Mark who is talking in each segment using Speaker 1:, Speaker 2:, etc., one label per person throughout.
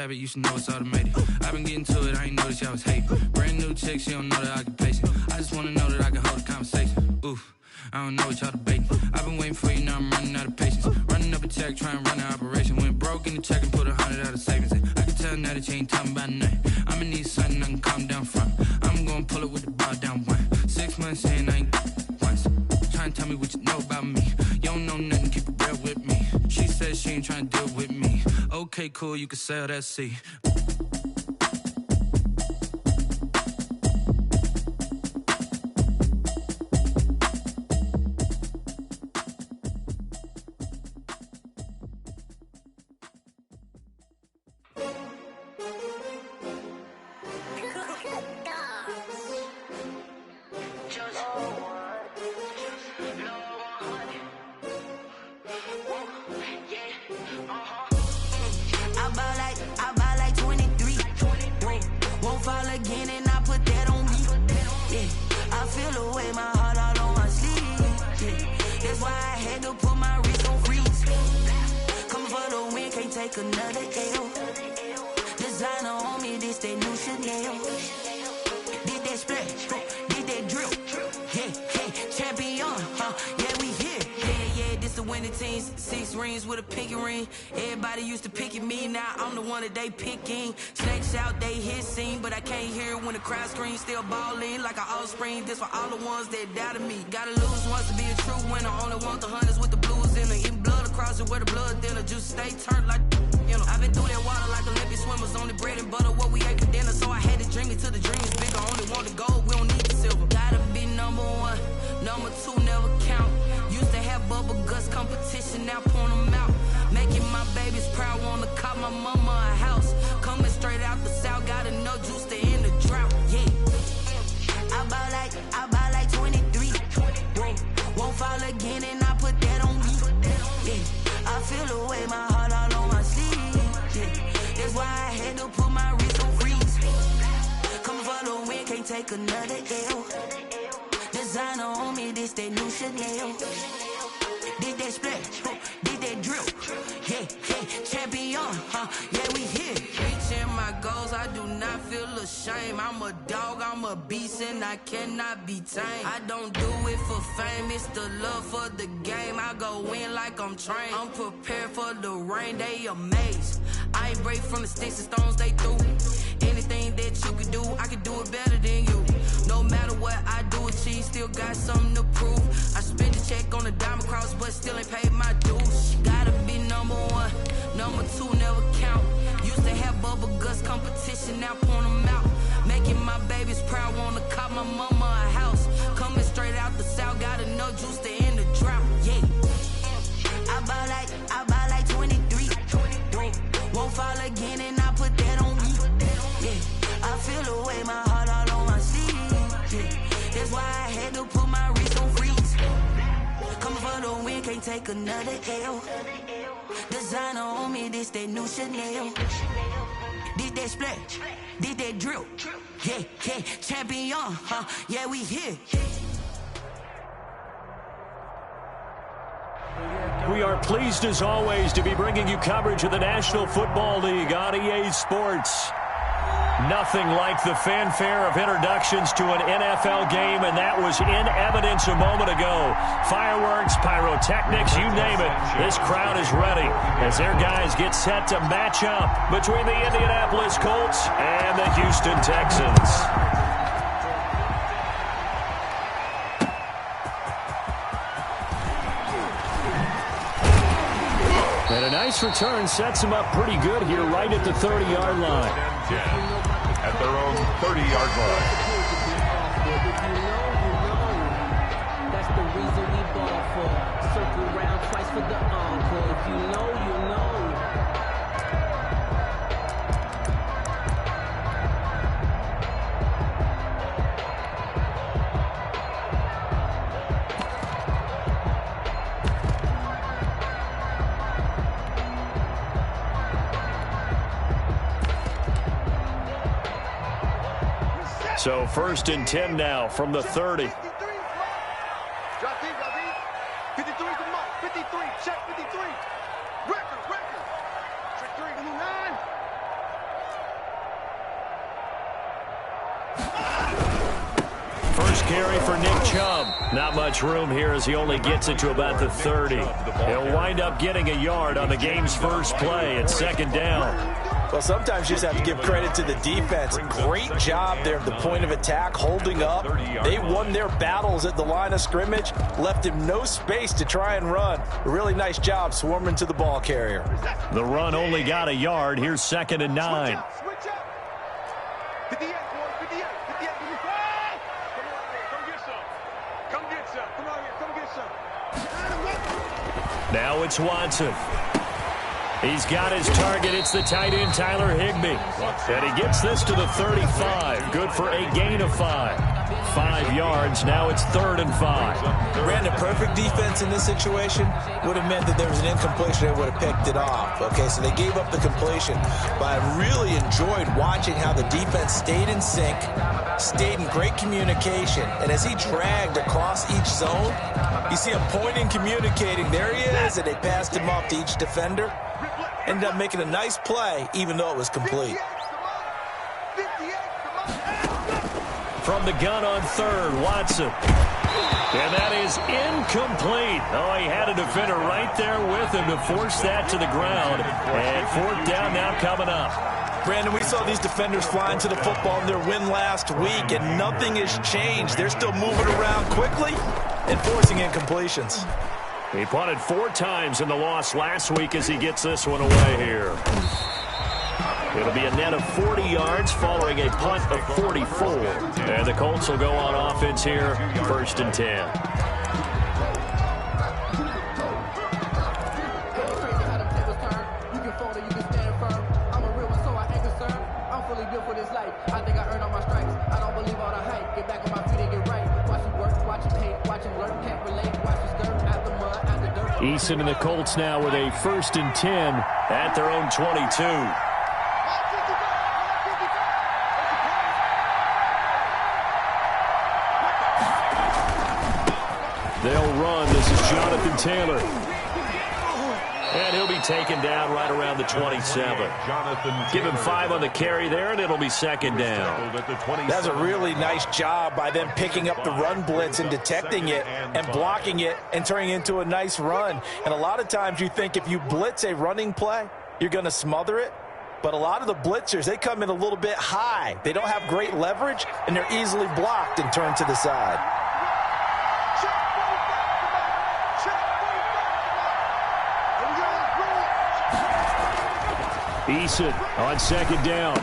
Speaker 1: habit, you should know it's automated. I've been getting to it, I ain't noticed y'all was hating. Brand new chick, she don't know that I can place it. I just wanna know that I can hold a conversation. Oof, I don't know what y'all debating. I've been waiting for you, now I'm running out of patience. Running up a check, trying to run an operation. Went broke in the check and put 100 out of savings in. I can tell now that you ain't talking about nothing. I'ma need something I can calm down from. I'm gonna pull it with the bar down one. 6 months in, I ain't once. Trying to tell me what you know about me. You don't know nothing, keep it real with me. She said she ain't trying to deal with me. Okay, cool, you can sell that seat.
Speaker 2: They picking snakes out, they hissing, but I can't hear when the crowd screams. Still balling like an offspring. This for all the ones that doubted me. Gotta lose once to be a true winner. Only want the hunters with the blues in it. Eating blood across it where the blood thinner. Just stay turned like you know. I've been through that water like Olympic swimmers. Only bread and butter what we ate for dinner. So I had to dream it till the dreams bigger. Only want the gold, we don't need the silver. Gotta be number one, number two never count. Used to have bubble guts competition, now point them out. Making my babies proud, wanna call my mama a house. Coming straight out the south, got enough juice to end the drought. Yeah, I buy like 23. Won't fall again, and I put that on me. Yeah, I feel the way, my heart all on my sleeve. Yeah, that's why I had to put my wrist on freeze. Coming for the win, can't take another L. Designer on me, this that new Chanel. Did that splash, did that drill. Yeah, champion, yeah, we here. Reaching my goals, I do not feel ashamed. I'm a dog, I'm a beast, and I cannot be tamed. I don't do it for fame, it's the love for the game. I go in like I'm trained. I'm prepared for the rain, they amazed. I ain't break from the sticks and stones they threw. Anything that you could do, I could do it better than you. No matter what I do, achieve, still got something to prove. I spent a check on the diamond cross, but still ain't paid my dues. Gotta be number one, number two never count. Used to have bubble guts competition, now point them out. Making my babies proud, wanna call my mama a house. Coming straight out the south, got enough juice to end the drought. Yeah, I buy like 23. Won't fall again, and I put that on me. Yeah, I feel the way, my heart all on my sleeve. Yeah, that's why I had to put my wrist on freeze. Coming for the win, can't take another L. Designer on me, this that new Chanel. Did that splash, did that drill. Yeah, champion, yeah, we here.
Speaker 3: We are pleased as always to be bringing you coverage of the National Football League on EA Sports. Nothing like the fanfare of introductions to an NFL game, and that was in evidence a moment ago. Fireworks, pyrotechnics, you name it. This crowd is ready as their guys get set to match up between the Indianapolis Colts and the Houston Texans. And a nice return sets him up pretty good here right at the 30-yard line.
Speaker 4: At their own 30-yard line.
Speaker 5: That's the reason we ball for. Circle round twice for the encore. If you know, you know.
Speaker 3: So 1st and 10 now from the 30.
Speaker 6: Drop deep. 53 is the mark. 53. Check 53. Record. Check 3. 9.
Speaker 3: carry for Nick Chubb. Not much room here as he only gets it to about the 30. He'll wind up getting a yard on the game's first play at second down.
Speaker 7: Well, sometimes you just have to give credit to the defense. Great job there at the point of attack, holding up. They won their battles at the line of scrimmage, left him no space to try and run. A really nice job swarming to the ball carrier.
Speaker 3: The run only got a yard. Here's 2nd and 9.
Speaker 6: Switch up. 58, boys, 58, 58. Come get some. Come get some. Come on here, come get some.
Speaker 3: Now it's Watson. He's got his target. It's the tight end, Tyler Higbee. And he gets this to the 35. Good for a gain of 5. 5 yards. Now it's 3rd and 5.
Speaker 7: Brandon, perfect defense in this situation would have meant that there was an incompletion. They would have picked it off. Okay, so they gave up the completion. But I really enjoyed watching how the defense stayed in sync, stayed in great communication. And as he dragged across each zone, you see him pointing, communicating. There he is, and they passed him off to each defender. Ended up making a nice play, even though it was complete.
Speaker 3: From the gun on 3rd, Watson. And that is incomplete. Oh, he had a defender right there with him to force that to the ground. And 4th down now coming up.
Speaker 7: Brandon, we saw these defenders flying to the football in their win last week, and nothing has changed. They're still moving around quickly and forcing incompletions.
Speaker 3: He punted 4 times in the loss last week as he gets this one away here. It'll be a net of 40 yards following a punt of 44. And the Colts will go on offense here, 1st and 10. Eason and the Colts now with a 1st and 10 at their own 22. They'll run. This is Jonathan Taylor. And he'll be taken down right around the 27. Give him 5 on the carry there, and it'll be 2nd down.
Speaker 7: That's a really nice job by them picking up the run blitz and detecting it and blocking it and turning it into a nice run. And a lot of times you think if you blitz a running play, you're going to smother it. But a lot of the blitzers, they come in a little bit high. They don't have great leverage, and they're easily blocked and turned to the side.
Speaker 3: Eason on 2nd down.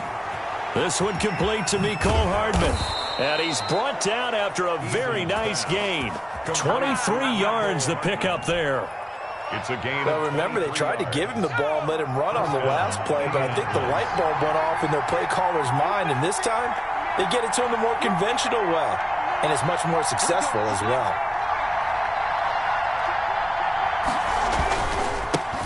Speaker 3: This one complete to Mecole Hardman. And he's brought down after a very nice gain. 23 yards the pickup there.
Speaker 4: It's a gain.
Speaker 7: Well, remember, they tried to give him the ball and let him run on the last play, but I think the light bulb went off in their play caller's mind, and this time they get it to him the more conventional way, and it's much more successful as well.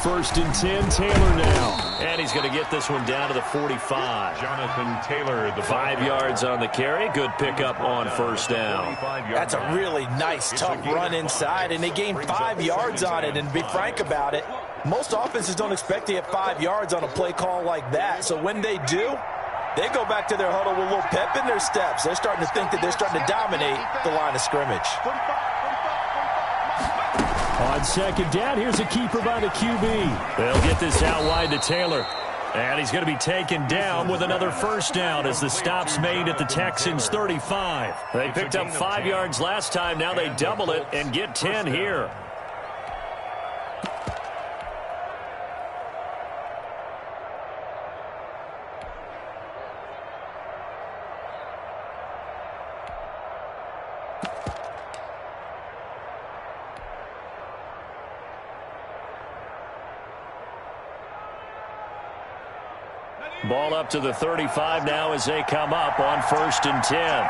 Speaker 3: 1st and 10, Taylor now. And he's going to get this one down to the 45.
Speaker 4: Jonathan Taylor, the
Speaker 3: 5 yards on the carry. Good pickup on 1st down.
Speaker 7: That's a really nice, tough run inside, and they gained 5 yards on it. And to be frank about it, most offenses don't expect to get 5 yards on a play call like that. So when they do, they go back to their huddle with a little pep in their steps. They're starting to think that they're starting to dominate the line of scrimmage.
Speaker 3: On 2nd down, here's a keeper by the QB. They'll get this out wide to Taylor. And he's going to be taken down with another 1st down as the stop's made at the Texans' 35. They picked up 5 yards last time. Now they double it and get 10 here. Ball up to the 35 now as they come up on 1st and 10.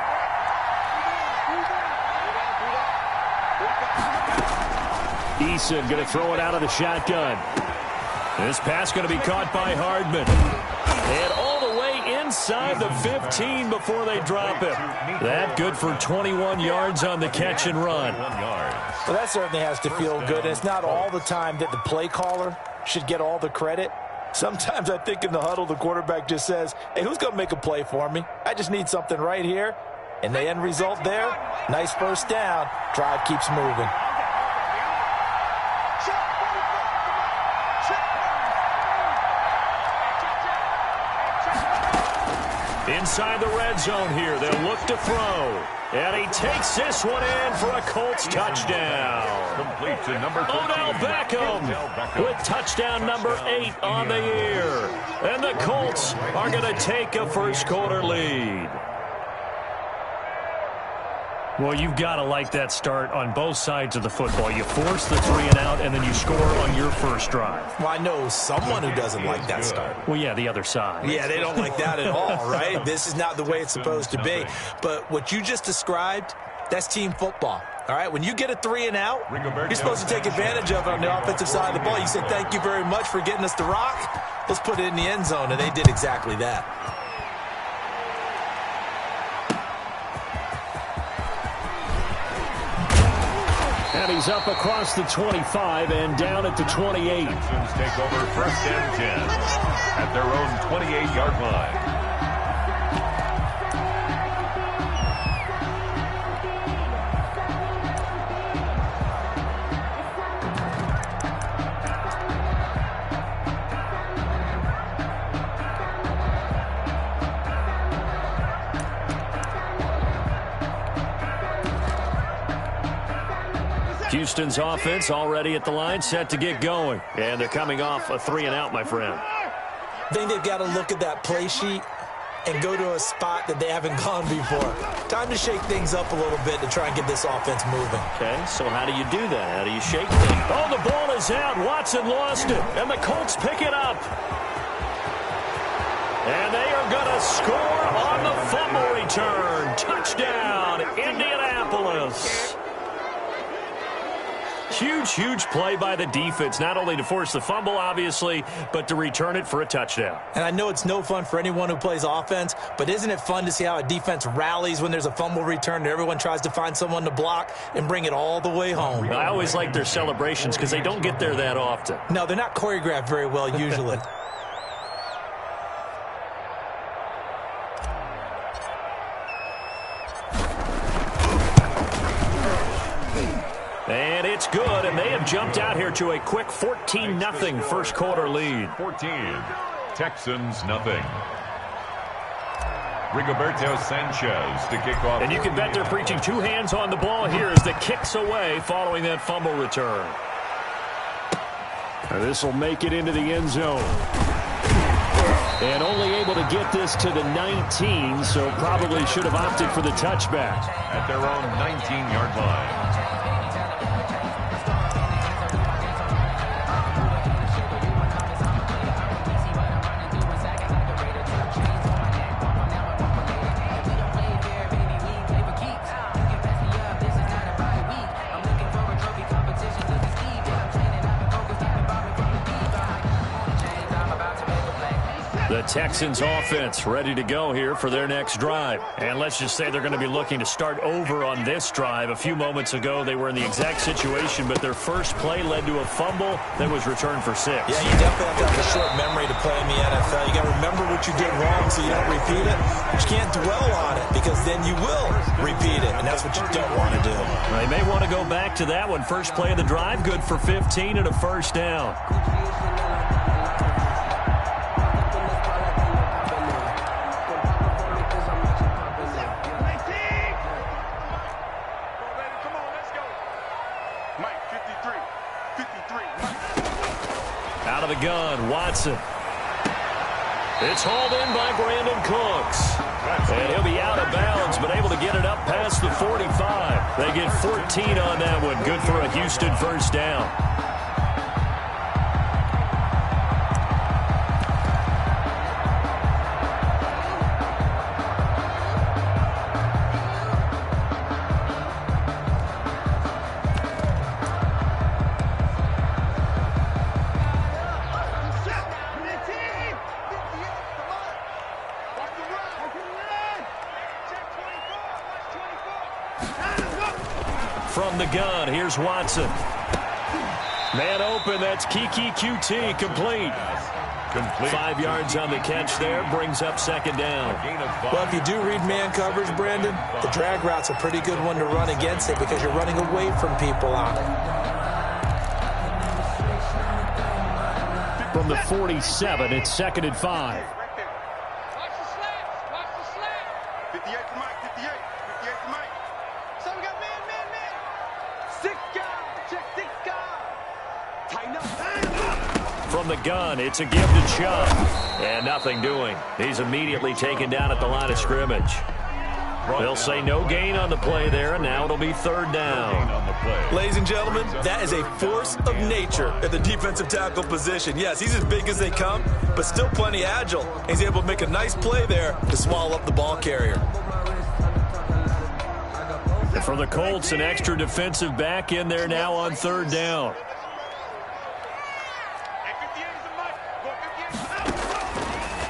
Speaker 3: Eason going to throw it out of the shotgun. This pass going to be caught by Hardman. And all the way inside the 15 before they drop him. That good for 21 yards on the catch and run.
Speaker 7: Well, that certainly has to feel good. And it's not all the time that the play caller should get all the credit. Sometimes I think in the huddle, the quarterback just says, hey, who's going to make a play for me? I just need something right here. And the end result there, nice first down. Drive keeps moving.
Speaker 3: Inside the red zone here, they'll look to throw. And he takes this one in for a Colts touchdown.
Speaker 4: Complete to number 13.
Speaker 3: Odell Beckham with touchdown number 8 on the year. And the Colts are going to take a first quarter lead. Well, you've got to like that start on both sides of the football. You force the 3 and out, and then you score on your first drive.
Speaker 7: Well, I know someone who doesn't like that start.
Speaker 3: Well, yeah, the other side.
Speaker 7: Yeah, they don't like that at all, right? This is not the way it's supposed to be. But what you just described, that's team football. All right, when you get a 3 and out, you're supposed to take advantage of it on the offensive side of the ball. You say, thank you very much for getting us the rock. Let's put it in the end zone, and they did exactly that.
Speaker 3: And he's up across the 25 and down at the 28.
Speaker 4: Texans take over first and 10 at their own 28-yard line.
Speaker 3: Houston's offense already at the line, set to get going. And they're coming off a 3 and out, my friend.
Speaker 7: I think they've got to look at that play sheet and go to a spot that they haven't gone before. Time to shake things up a little bit to try and get this offense moving.
Speaker 3: Okay, so how do you do that? How do you shake things? Oh, the ball is out. Watson lost it, and the Colts pick it up. And they are going to score on the fumble return. Touchdown, Indianapolis. Huge, huge play by the defense, not only to force the fumble, obviously, but to return it for a touchdown.
Speaker 7: And I know it's no fun for anyone who plays offense, but isn't it fun to see how a defense rallies when there's a fumble return and everyone tries to find someone to block and bring it all the way home?
Speaker 3: I always like their celebrations because they don't get there that often.
Speaker 7: No, they're not choreographed very well usually.
Speaker 3: And it's good, and they have jumped out here to a quick 14-0 first quarter lead.
Speaker 4: 14, Texans nothing. Rigoberto Sanchez to kick off.
Speaker 3: And you can bet they're preaching 2 hands on the ball here as the kick's away following that fumble return. This will make it into the end zone. And only able to get this to the 19, so probably should have opted for the touchback.
Speaker 4: At their own 19-yard line.
Speaker 3: The Texans offense ready to go here for their next drive. And let's just say they're going to be looking to start over on this drive. A few moments ago, they were in the exact situation, but their first play led to a fumble that was returned for 6.
Speaker 7: Yeah, you definitely have to have a short memory to play in the NFL. You got to remember what you did wrong so you don't repeat it. But you can't dwell on it because then you will repeat it, and that's what you don't want to do.
Speaker 3: They may want to go back to that one. First play of the drive, good for 15 and a first down. Out of the gun, Watson. It's hauled in by Brandon Cooks. And he'll be out of bounds, but able to get it up past the 45. They get 14 on that one. Good for a Houston first down. From the gun, here's Watson. Man open, that's Kiki QT, complete.
Speaker 4: Complete.
Speaker 3: 5 yards on the catch there, brings up second down.
Speaker 7: Well, if you do read man coverage, Brandon, the drag route's a pretty good one to run against it because you're running away from people on it.
Speaker 3: From the 47, it's 2nd and 5.
Speaker 6: Watch the slats. Watch the slats. 58 to Mike. 58 to Mike. So we got man. 6 guys. Check 6 guys. Tighten up.
Speaker 3: From the gun, it's a give to Chubb. And nothing doing. He's immediately taken down at the line of scrimmage. They'll say no gain on the play there, and now it'll be 3rd down.
Speaker 7: Ladies and gentlemen, that is a force of nature at the defensive tackle position. Yes, he's as big as they come, but still plenty agile. He's able to make a nice play there to swallow up the ball carrier.
Speaker 3: And for the Colts, an extra defensive back in there now on 3rd down.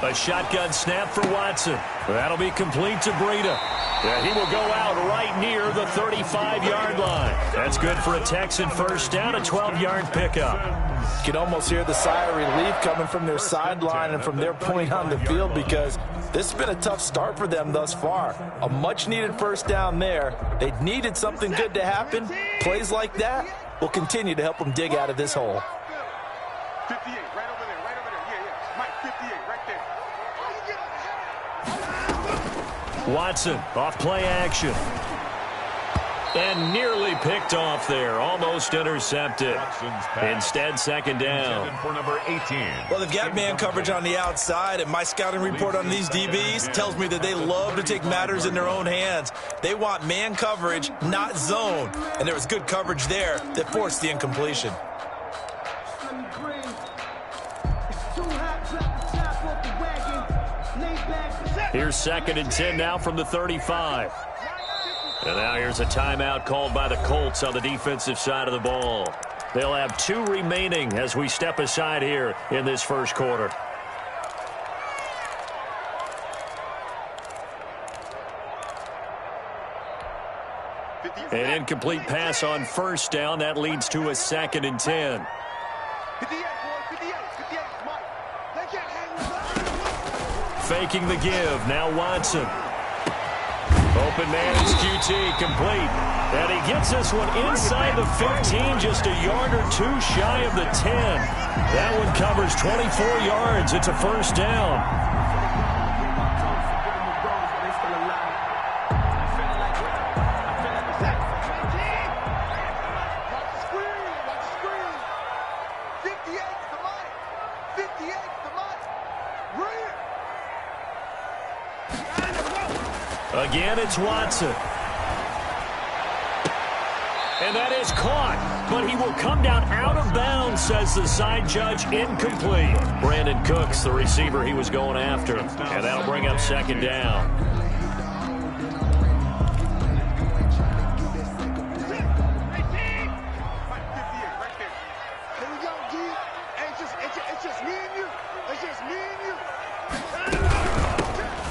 Speaker 3: A shotgun snap for Watson. That'll be complete to Breida. Yeah, he will go out right near the 35-yard line. That's good for a Texan first down, a 12-yard pickup.
Speaker 7: You can almost hear the sigh of relief coming from their sideline and from their point on the field because this has been a tough start for them thus far. A much-needed first down there. They needed something good to happen. Plays like that will continue to help them dig out of this hole.
Speaker 6: 58, right over there. Yeah. Mike, 58, right there.
Speaker 3: Watson, off play action. And nearly picked off there. Almost intercepted. Instead, 2nd down.
Speaker 4: For number 18.
Speaker 7: Well, they've got man coverage on the outside, and my scouting report on these DBs tells me that they love to take matters in their own hands. They want man coverage, not zone. And there was good coverage there that forced the incompletion.
Speaker 3: Here's 2nd and 10 now from the 35. And now here's a timeout called by the Colts on the defensive side of the ball. They'll have 2 remaining as we step aside here in this first quarter. An incomplete pass on first down. That leads to a 2nd and 10.
Speaker 6: 58, Mike. They can't hang with us.
Speaker 3: Faking the give. Now Watson. Open man is QT complete. And he gets this one inside the 15, just a yard or 2 shy of the 10. That one covers 24 yards. It's a first down. Again, it's Watson. And that is caught, but he will come down out of bounds, says the side judge, incomplete. Brandon Cooks, the receiver he was going after, and that'll bring up 2nd down.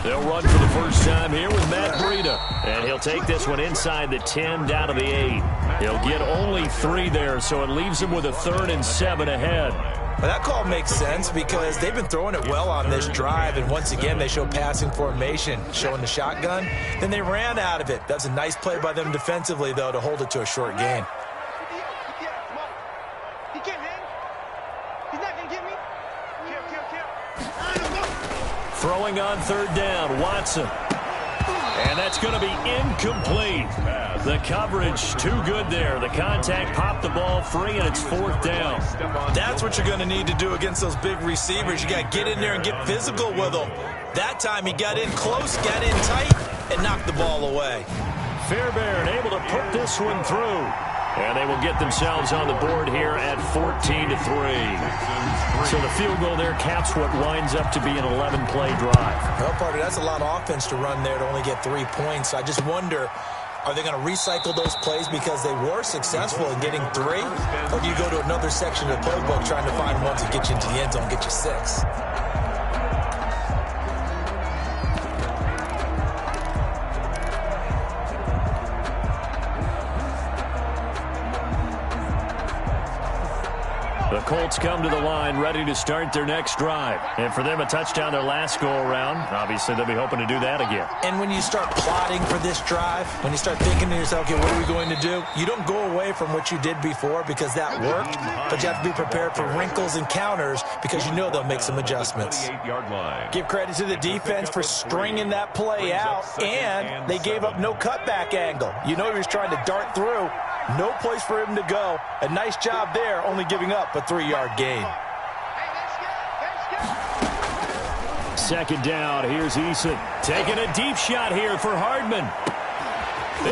Speaker 3: They'll run for the first time here with Matt Breida. And he'll take this one inside the 10 down to the 8. He'll get only 3 there, so it leaves him with a 3rd and 7 ahead.
Speaker 7: Well, that call makes sense because they've been throwing it well on this drive, and once again they show passing formation, showing the shotgun. Then they ran out of it. That's a nice play by them defensively, though, to hold it to a short gain.
Speaker 6: He can't hang. He's not going to get me. Kill.
Speaker 3: Throwing on 3rd down, Watson. And that's going to be incomplete. The coverage too good there. The contact popped the ball free, and it's 4th down.
Speaker 7: That's what you're going to need to do against those big receivers. You got to get in there and get physical with them. That time he got in close, got in tight, and knocked the ball away.
Speaker 3: Fairbairn able to put this one through. And they will get themselves on the board here at 14-3. So the field goal there caps what winds up to be an 11-play drive.
Speaker 7: Well, Parker, that's a lot of offense to run there to only get 3 points. I just wonder, are they going to recycle those plays because they were successful in getting 3? Or do you go to another section of the playbook trying to find ones that get you into the end zone and get you 6?
Speaker 3: Colts come to the line ready to start their next drive. And for them, a touchdown their last go-around. Obviously, they'll be hoping to do that again.
Speaker 7: And when you start plotting for this drive, when you start thinking to yourself, okay, what are we going to do? You don't go away from what you did before because that worked, but you have to be prepared for wrinkles and counters because you know they'll make some adjustments. Give credit to the defense for stringing that play out, and they gave up no cutback angle. You know he was trying to dart through. No place for him to go. A nice job there, only giving up a 3-yard gain.
Speaker 3: Second down, here's Eason. Taking a deep shot here for Hardman.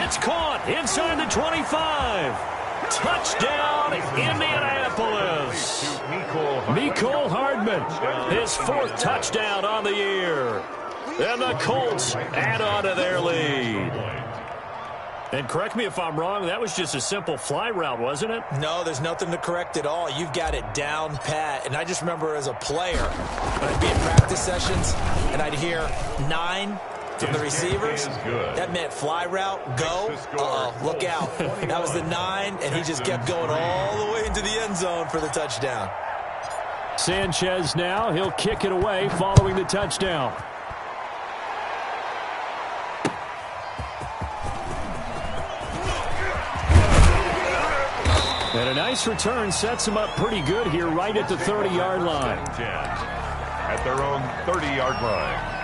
Speaker 3: It's caught inside the 25. Touchdown, Indianapolis. Mecole Hardman, his 4th touchdown on the year. And the Colts add on to their lead. And correct me if I'm wrong, that was just a simple fly route, wasn't it?
Speaker 7: No, there's nothing to correct at all. You've got it down pat. And I just remember as a player, when I'd be in practice sessions and I'd hear 9 from the receivers, that meant fly route, go, uh-oh, look out. That was the 9, and he just kept going all the way into the end zone for the touchdown.
Speaker 3: Sanchez now, he'll kick it away following the touchdown. And a nice return sets them up pretty good here right at the 30-yard line.
Speaker 4: At their own 30-yard line.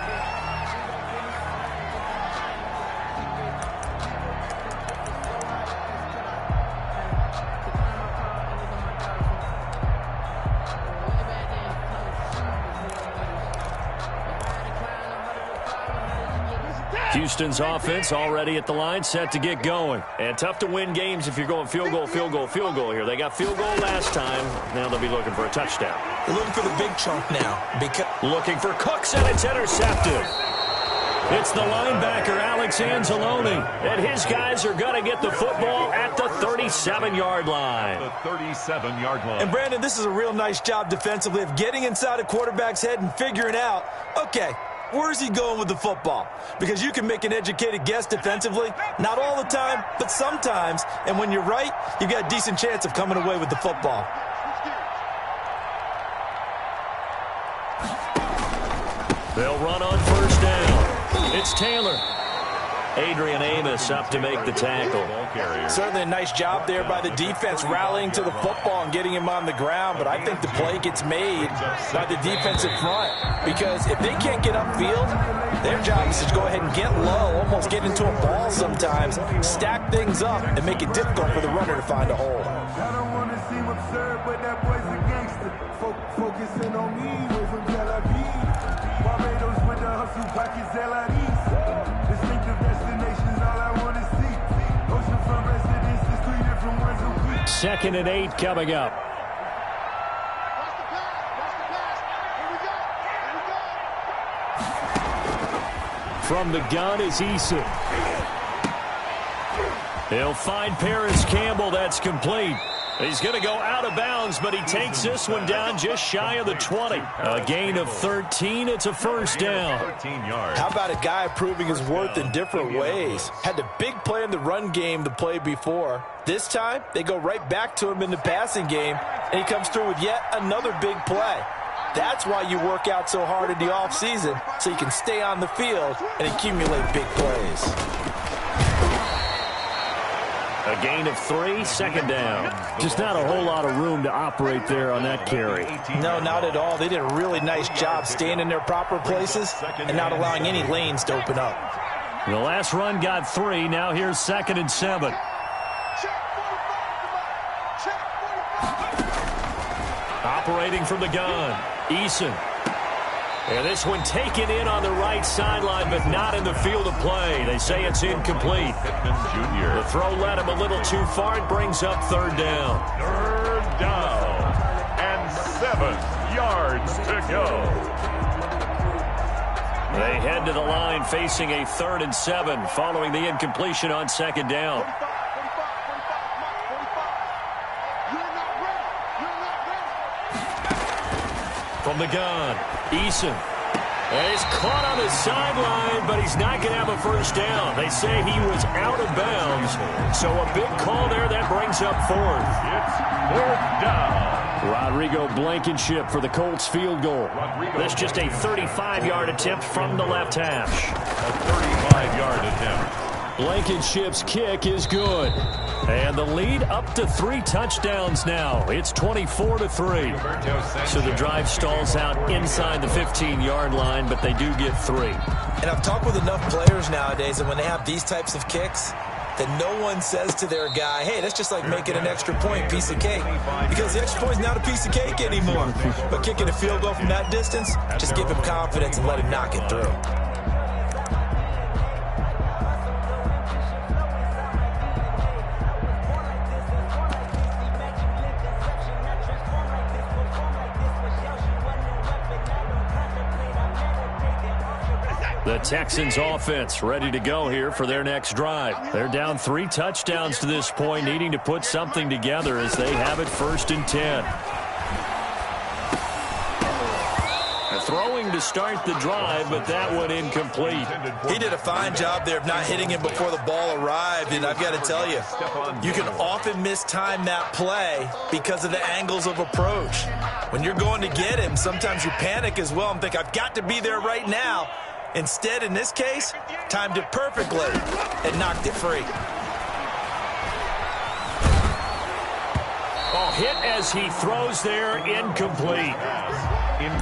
Speaker 3: Houston's offense already at the line, set to get going. And tough to win games if you're going field goal, field goal, field goal here. They got field goal last time. Now they'll be looking for a touchdown.
Speaker 7: They're looking for the big chunk now.
Speaker 3: Looking for Cooks, and it's intercepted. It's the linebacker, Alex Anzalone. And his guys are going to get the football at the 37-yard line.
Speaker 4: The 37-yard line.
Speaker 7: And, Brandon, this is a real nice job defensively of getting inside a quarterback's head and figuring out, okay, where's he going with the football? Because you can make an educated guess defensively. Not all the time, but sometimes. And when you're right, you've got a decent chance of coming away with the football.
Speaker 3: They'll run on first down. It's Taylor. Adrian Amos up to make the tackle.
Speaker 7: Certainly a nice job there by the defense rallying to the football and getting him on the ground, but I think the play gets made by the defensive front because if they can't get upfield, their job is to go ahead and get low, almost get into a ball sometimes, stack things up, and make it difficult for the runner to find a hole.
Speaker 8: I don't want to seem absurd, but that boy's a gangster. Focusing on me, way from Tel Aviv. Barbados with the hustle pockets, LIDs. Distinctive destinations, all I want to see. Oceanfront residences, 3 different ones a week.
Speaker 3: 2nd and 8 coming up. From the gun is Eason. He'll find Paris Campbell. That's complete. He's going to go out of bounds, but he takes this one down just shy of the 20. A gain of 13. It's a first down.
Speaker 4: 13 yards.
Speaker 7: How about a guy proving his worth in different ways? Had the big play in the run game to play before. This time, they go right back to him in the passing game, and he comes through with yet another big play. That's why you work out so hard in the offseason, so you can stay on the field and accumulate big plays.
Speaker 3: A gain of 3, second down. Just not a whole lot of room to operate there on that carry.
Speaker 7: No, not at all. They did a really nice job staying in their proper places and not allowing any lanes to open up.
Speaker 3: The last run got 3. Now here's 2nd and 7. Operating from the gun, Eason. And this one taken in on the right sideline, but not in the field of play. They say it's incomplete. The throw led him a little too far. It brings up 3rd down.
Speaker 4: 3rd down and 7 yards to go.
Speaker 3: They head to the line facing a 3rd and 7 following the incompletion on 2nd down. From the gun, Eason. And he's caught on the sideline, but he's not going to have a first down. They say he was out of bounds. So a big call there that brings up 4th.
Speaker 4: It's 4th down
Speaker 3: Rodrigo Blankenship for the Colts field goal. This just a 35-yard attempt from the left hash.
Speaker 4: A 35-yard attempt.
Speaker 3: Blankenship's kick is good. And the lead up to 3 touchdowns now. It's 24-3. So the drive stalls out inside the 15-yard line, but they do get 3.
Speaker 7: And I've talked with enough players nowadays, and when they have these types of kicks, that no one says to their guy, hey, that's just like making an extra point, piece of cake. Because the extra point is not a piece of cake anymore. But kicking a field goal from that distance, just give him confidence and let him knock it through.
Speaker 3: The Texans offense ready to go here for their next drive. They're down 3 touchdowns to this point, needing to put something together as they have it 1st and 10. Throwing to start the drive, but that one incomplete.
Speaker 7: He did a fine job there of not hitting him before the ball arrived, and I've got to tell you, you can often mistime that play because of the angles of approach. When you're going to get him, sometimes you panic as well and think, I've got to be there right now. Instead, in this case, timed it perfectly and knocked it free.
Speaker 3: Oh, hit as he throws there, incomplete.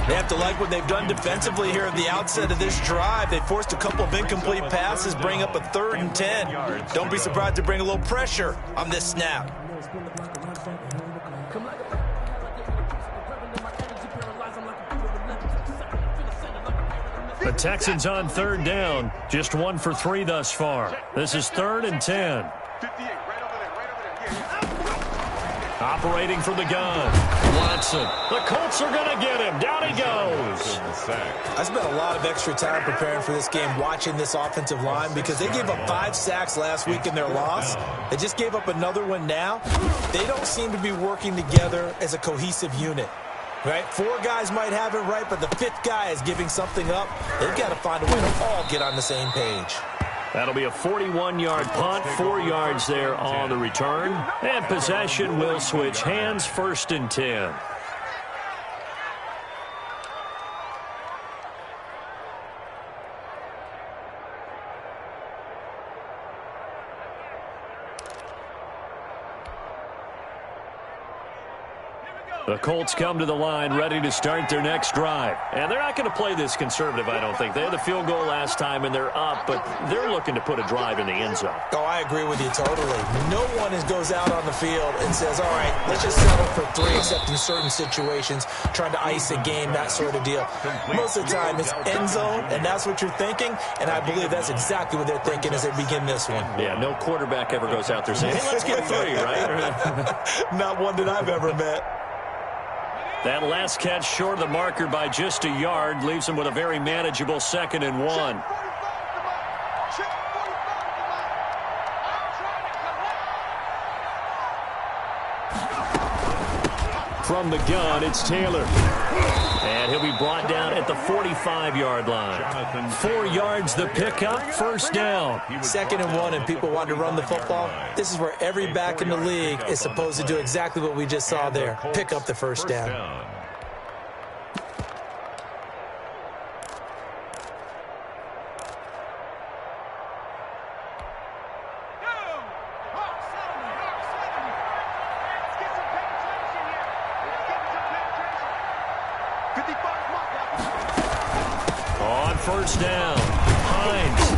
Speaker 7: They have to like what they've done defensively here at the outset of this drive. They forced a couple of incomplete passes, bring up a 3rd and 10. Don't be surprised to bring a little pressure on this snap.
Speaker 3: The Texans on 3rd down, just 1 for 3 thus far. This is 3rd and 10. Operating from the gun, Watson. The Colts are going to get him. Down he goes.
Speaker 7: I spent a lot of extra time preparing for this game, watching this offensive line, because they gave up 5 sacks last week in their loss. They just gave up another one now. They don't seem to be working together as a cohesive unit. Right? 4 guys might have it right, but the 5th guy is giving something up. They've got to find a way to all get on the same page.
Speaker 3: That'll be a 41-yard punt, 4 yards there on the return. And possession will switch hands, 1st and 10. The Colts come to the line ready to start their next drive. And they're not going to play this conservative, I don't think. They had the field goal last time, and they're up, but they're looking to put a drive in the end zone.
Speaker 7: Oh, I agree with you totally. No one goes out on the field and says, all right, let's just settle for 3, except in certain situations, trying to ice a game, that sort of deal. Most of the time, it's end zone, and that's what you're thinking, and I believe that's exactly what they're thinking as they begin this one.
Speaker 3: Yeah, no quarterback ever goes out there saying, hey, let's get 3, right?
Speaker 7: Not one that I've ever met.
Speaker 3: That last catch short of the marker by just a yard leaves him with a very manageable 2nd and 1. From the gun, it's Taylor. And he'll be brought down at the 45-yard line. 4 yards the pickup, 1st down.
Speaker 7: 2nd and 1, and people want to run the football. This is where every back in the league is supposed to do exactly what we just saw there. Pick up the 1st down.
Speaker 3: On 1st down, Hines.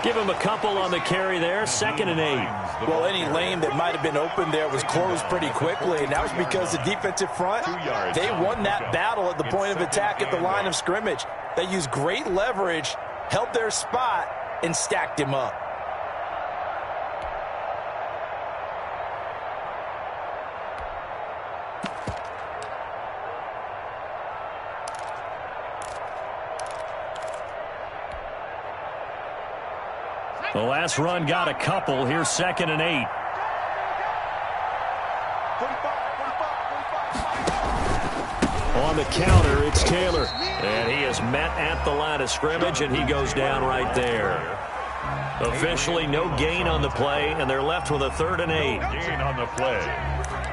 Speaker 3: Give him a couple on the carry there, 2nd and 8.
Speaker 7: Well, any lane that might have been open there was closed pretty quickly, and that was because the defensive front, they won that battle at the point of attack at the line of scrimmage. They used great leverage, held their spot, and stacked him up.
Speaker 3: The last run got a couple. Here's 2nd and 8. On the counter, it's Taylor. And he is met at the line of scrimmage, and he goes down right there. Officially no gain on the play, and they're left with a 3rd and 8.
Speaker 4: Gain on the play.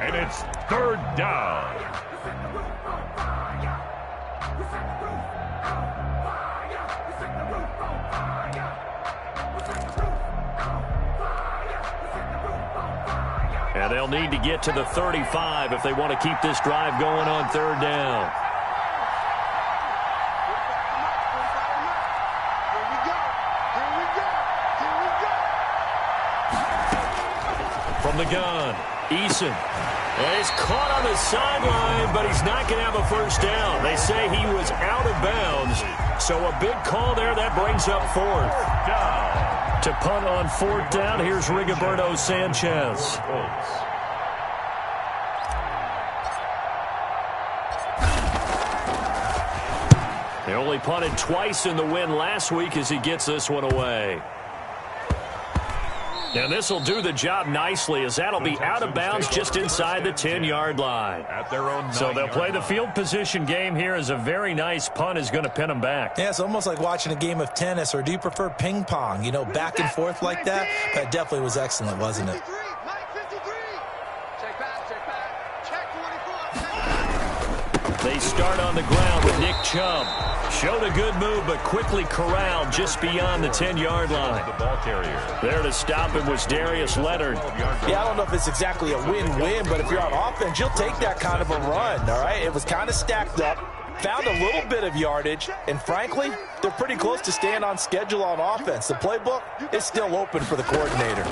Speaker 4: And it's third down.
Speaker 3: And they'll need to get to the 35 if they want to keep this drive going on third down. From the gun, Eason. And he's caught on the sideline, but he's not going to have a first down. They say he was out of bounds, so a big call there. That brings up fourth.
Speaker 4: Down.
Speaker 3: To punt on fourth down, here's Rigoberto Sanchez. They only punted twice in the win last week as he gets this one away. And this will do the job nicely, as that'll be out of bounds just inside the 10-yard line.
Speaker 4: At their own
Speaker 3: so they'll play the field position game here, as a very nice punt is going to pin them back.
Speaker 7: Yeah, it's almost like watching a game of tennis, or do you prefer ping pong? You know, back and forth like that? That definitely was excellent, wasn't it?
Speaker 3: They start on the ground with Nick Chubb. Showed a good move, but quickly corralled just beyond the 10-yard line.
Speaker 4: The ball carrier.
Speaker 3: There to stop him was Darius Leonard.
Speaker 7: Yeah, I don't know if it's exactly a win-win, but if you're on offense, you'll take that kind of a run, all right? It was kind of stacked up, found a little bit of yardage, and frankly, they're pretty close to staying on schedule on offense. The playbook is still open for the coordinator.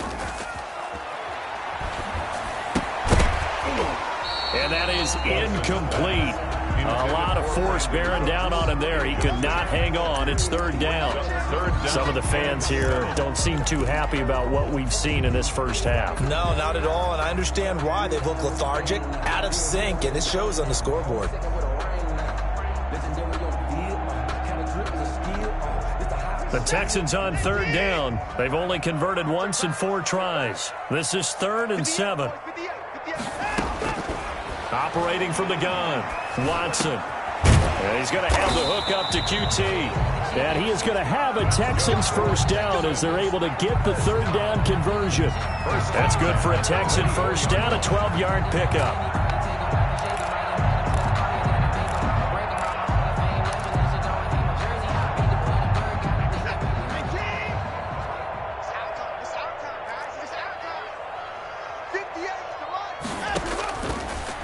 Speaker 3: And that is incomplete. A lot of force bearing down on him there. He could not hang on. It's third down. Some of the fans here don't seem too happy about what we've seen in this first half.
Speaker 7: No, not at all, and I understand why. They've looked lethargic, out of sync, and it shows on the scoreboard.
Speaker 3: The Texans on third down. They've only converted once in 4 tries. This is 3rd and 7. Operating from the gun, Watson. And he's going to have the hook up to QT. And he is going to have a Texans first down as they're able to get the third down conversion. That's good for a Texan first down, a 12-yard pickup.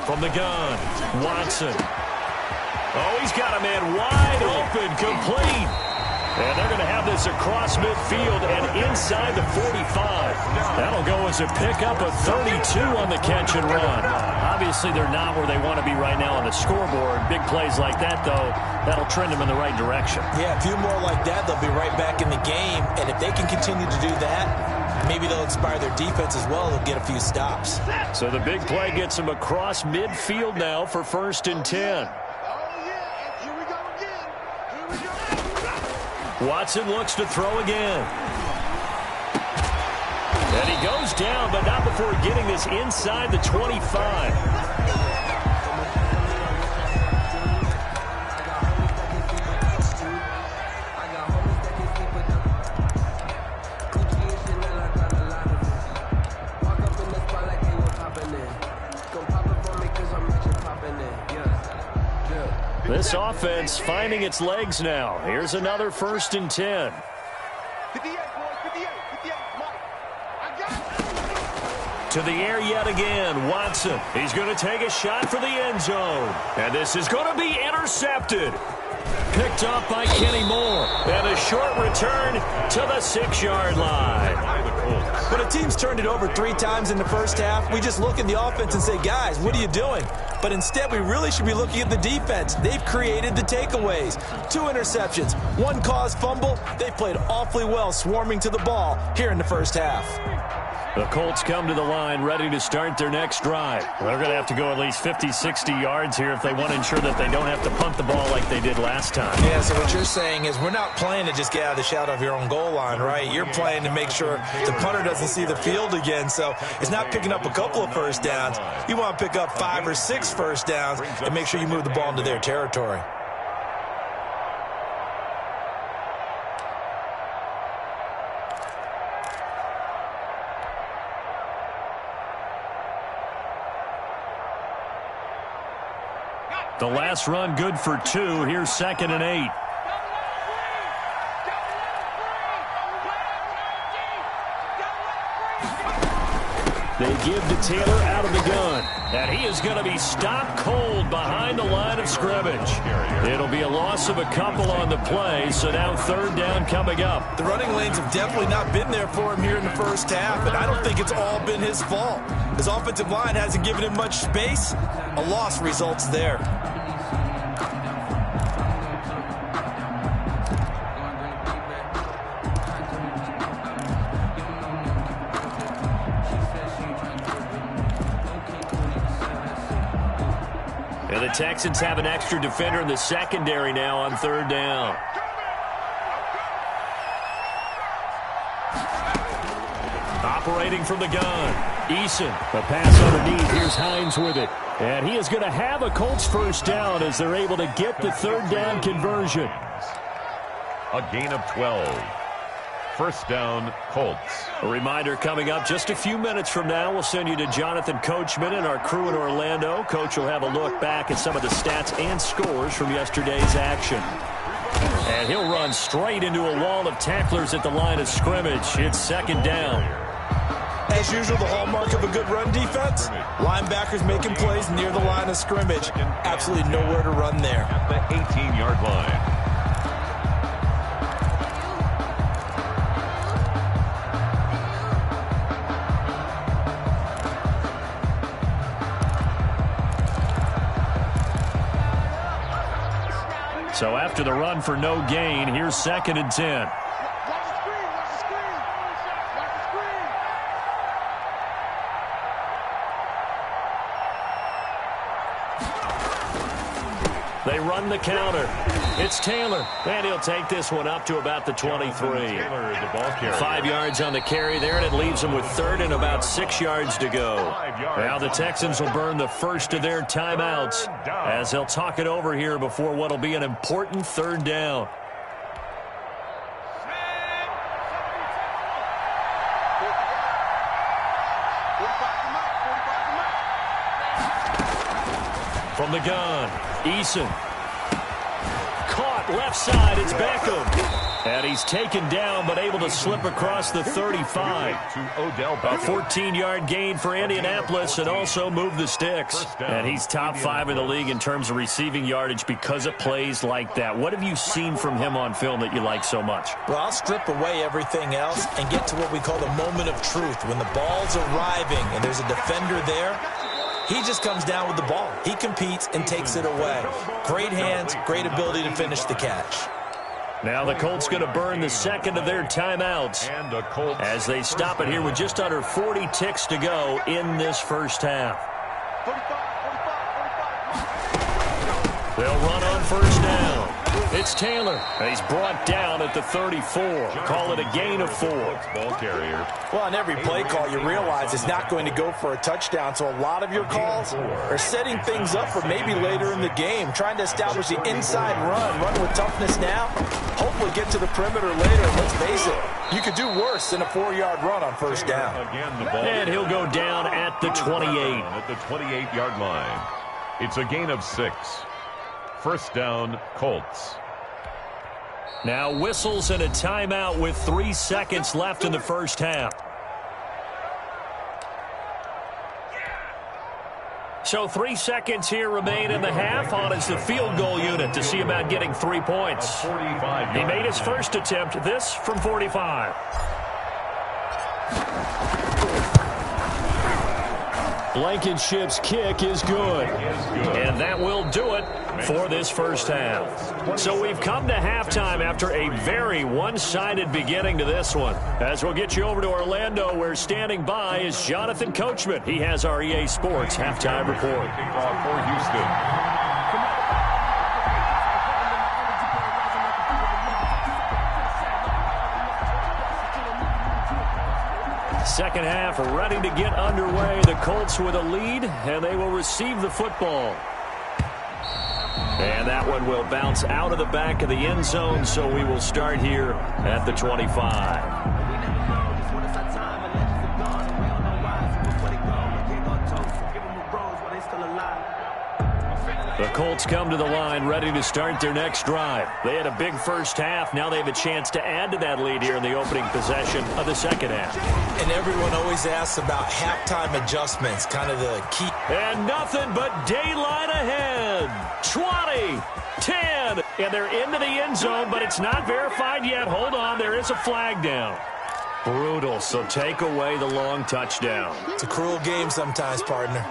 Speaker 3: From the gun, Watson. Oh, he's got a man wide open, complete. And they're going to have this across midfield and inside the 45. That'll go as a pickup of 32 on the catch and run. Obviously, they're not where they want to be right now on the scoreboard. Big plays like that, though, that'll trend them in the right direction.
Speaker 7: Yeah, a few more like that, they'll be right back in the game. And if they can continue to do that, maybe they'll inspire their defense as well. They'll get a few stops.
Speaker 3: So the big play gets them across midfield now for 1st and 10. Watson looks to throw again. And he goes down, but not before getting this inside the 25. This offense finding its legs now. Here's another 1st and 10.
Speaker 6: 58, boys, 58, Mike. I got it.
Speaker 3: To the air yet again, Watson. He's going to take a shot for the end zone. And this is going to be intercepted. Picked up by Kenny Moore. And a short return to the 6-yard line.
Speaker 7: When a team's turned it over 3 times in the first half, we just look at the offense and say, guys, what are you doing? But instead, we really should be looking at the defense. They've created the takeaways. 2 interceptions, 1 caused fumble. They played awfully well swarming to the ball here in the first half.
Speaker 3: The Colts come to the line ready to start their next drive. They're going to have to go at least 50, 60 yards here if they want to ensure that they don't have to punt the ball like they did last time.
Speaker 7: Yeah, so what you're saying is we're not playing to just get out of the shadow of your own goal line, right? You're playing to make sure the punter doesn't see the field again. So it's not picking up a couple of first downs. You want to pick up 5 or 6 first downs and make sure you move the ball into their territory.
Speaker 3: The last run good for 2. Here's 2nd and 8. They give to Taylor out of the gun. And he is going to be stopped cold behind the line of scrimmage. It'll be a loss of a couple on the play, so now 3rd down coming up.
Speaker 7: The running lanes have definitely not been there for him here in the first half, and I don't think it's all been his fault. His offensive line hasn't given him much space. A loss results there.
Speaker 3: And the Texans have an extra defender in the secondary now on 3rd down. Operating from the gun. Eason, a pass underneath. Here's Hines with it. And he is going to have a Colts 1st down as they're able to get the 3rd down conversion.
Speaker 4: A gain of 12. 1st down, Colts.
Speaker 3: A reminder coming up just a few minutes from now. We'll send you to Jonathan Coachman and our crew in Orlando. Coach will have a look back at some of the stats and scores from yesterday's action. And he'll run straight into a wall of tacklers at the line of scrimmage. It's 2nd down.
Speaker 7: As usual, the hallmark of a good run defense, linebackers making plays near the line of scrimmage. Absolutely nowhere to run there.
Speaker 4: At the 18-yard line.
Speaker 3: So after the run for no gain, here's 2nd and 10. They run the counter. It's Taylor, and he'll take this one up to about the 23. 5 yards on the carry there, and it leaves them with 3rd and about 6 yards to go. Now the Texans will burn the first of their timeouts as they'll talk it over here before what will be an important 3rd down. From the gun, Eason. Caught left side, it's Beckham. And he's taken down but able to slip across the 35. A 14-yard gain for Indianapolis and also move the sticks. And he's top 5 in the league in terms of receiving yardage because of plays like that. What have you seen from him on film that you like so much?
Speaker 7: Well, I'll strip away everything else and get to what we call the moment of truth. When the ball's arriving and there's a defender there, he just comes down with the ball. He competes and takes it away. Great hands, great ability to finish the catch.
Speaker 3: Now the Colts going to burn the second of their timeouts as they stop it here with just under 40 ticks to go in this first half. They'll run on first down. It's Taylor. He's brought down at the 34. Call it a gain of 4.
Speaker 4: Ball carrier.
Speaker 7: Well, on every play call, you realize it's not going to go for a touchdown. So a lot of your calls are setting things up for maybe later in the game, trying to establish the inside run with toughness now, hopefully get to the perimeter later. Let's face it, you could do worse than a 4-yard run on first down.
Speaker 3: And he'll go down at the 28.
Speaker 4: At the 28-yard line. It's a gain of 6. First down, Colts.
Speaker 3: Now whistles and a timeout with 3 seconds left in the first half. So 3 seconds here remain in the half on as the field goal unit to see about getting 3 points. He made his first attempt, this from 45. Blankenship's kick is good. And that will do it for this first half. So we've come to halftime after a very one-sided beginning to this one. As we'll get you over to Orlando, where standing by is Jonathan Coachman. He has our EA Sports halftime report.
Speaker 4: For Houston.
Speaker 3: Second half ready to get underway. The Colts with a lead, and they will receive the football. And that one will bounce out of the back of the end zone, so we will start here at the 25. The Colts come to the line ready to start their next drive. They had a big first half. Now they have a chance to add to that lead here in the opening possession of the second half.
Speaker 7: And everyone always asks about halftime adjustments, kind of the key.
Speaker 3: And nothing but daylight ahead. 20, 10, and they're into the end zone, but it's not verified yet. Hold on, there is a flag down. Brutal, so take away the long touchdown.
Speaker 7: It's a cruel game sometimes, partner.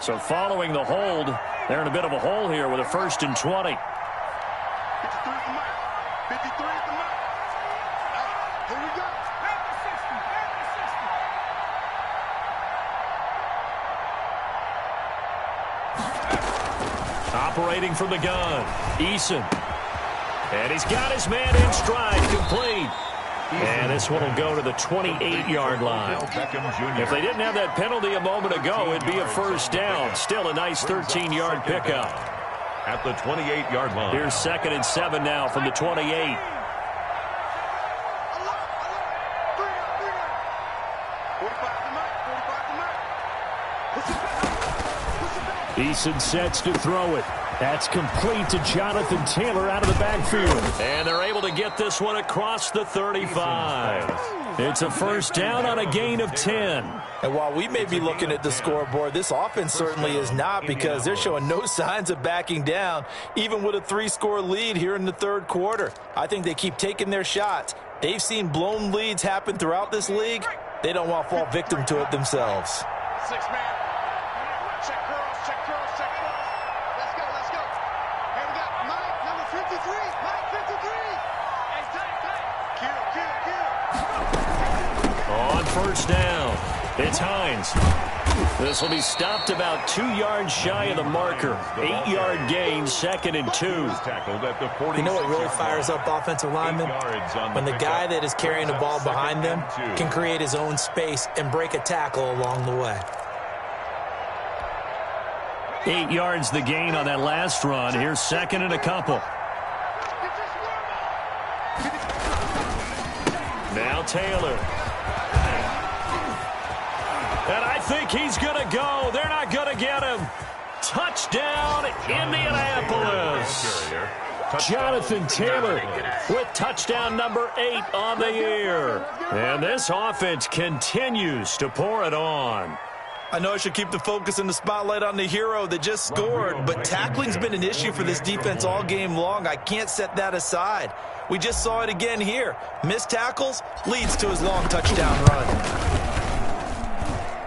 Speaker 3: So following the hold, they're in a bit of a hole here with a 1st and 20.
Speaker 6: 53 at the mark. 53 at the mark. Here we go. At the
Speaker 3: 60. Operating from the gun, Eason. And he's got his man in stride, complete. And this one will go to the 28-yard line. If they didn't have that penalty a moment ago, it'd be a first down. Still a nice 13-yard pickup.
Speaker 4: At the 28-yard line.
Speaker 3: Here's 2nd and 7 now from the 28. Eason sets to throw it. That's complete to Jonathan Taylor out of the backfield. And they're able to get this one across the 35. It's a first down on a gain of 10.
Speaker 7: And while we may be looking at the scoreboard, this offense certainly is not, because they're showing no signs of backing down, even with a 3-score lead here in the third quarter. I think they keep taking their shots. They've seen blown leads happen throughout this league. They don't want to fall victim to it themselves.
Speaker 6: 6-man. Check curls, check curls, check curls. Let's go, let's go. Here we go. Mike, number 53. Mike, 53. Hey, tight.
Speaker 3: On first down, it's Hines. This will be stopped about 2 yards shy of the marker. 8-yard gain, 2nd and 2.
Speaker 7: You know what really fires up offensive linemen? When the guy that is carrying the ball behind them can create his own space and break a tackle along the way.
Speaker 3: 8 yards the gain on that last run. Here's 2nd and a couple. Now Taylor. And I think he's going to go. They're not going to get him. Touchdown, Indianapolis. Jonathan Taylor with touchdown number 8 on the year. And this offense continues to pour it on.
Speaker 7: I know I should keep the focus and the spotlight on the hero that just scored, but tackling's been an issue for this defense all game long. I can't set that aside. We just saw it again here. Missed tackles leads to his long touchdown run.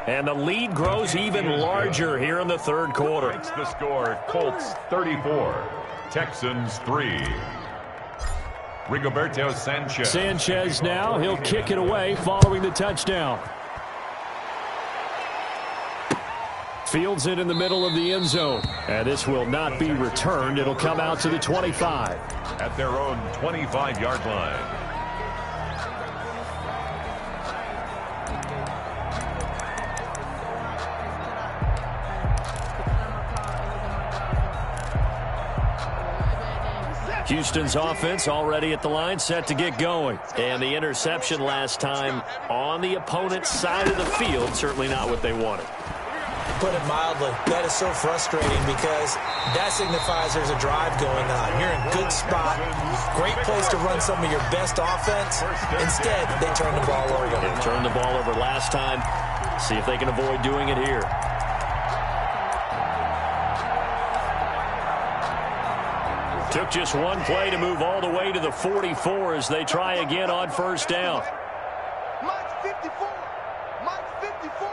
Speaker 3: And the lead grows even larger here in the third quarter.
Speaker 4: Breaks the score, Colts 34, Texans 3. Rigoberto Sanchez.
Speaker 3: Sanchez now, he'll kick it away following the touchdown. Fields it in the middle of the end zone. And this will not be returned. It'll come out to the 25.
Speaker 4: At their own 25-yard line.
Speaker 3: Houston's offense already at the line, set to get going. And the interception last time on the opponent's side of the field, certainly not what they wanted.
Speaker 7: Put it mildly, that is so frustrating, because that signifies there's a drive going on. You're in a good spot, great place to run some of your best offense. Instead, they turn the ball over.
Speaker 3: They turned the ball over last time. See if they can avoid doing it here. Took just one play to move all the way to the 44 as they try again on first down.
Speaker 6: Mike's 54. Mike's 54.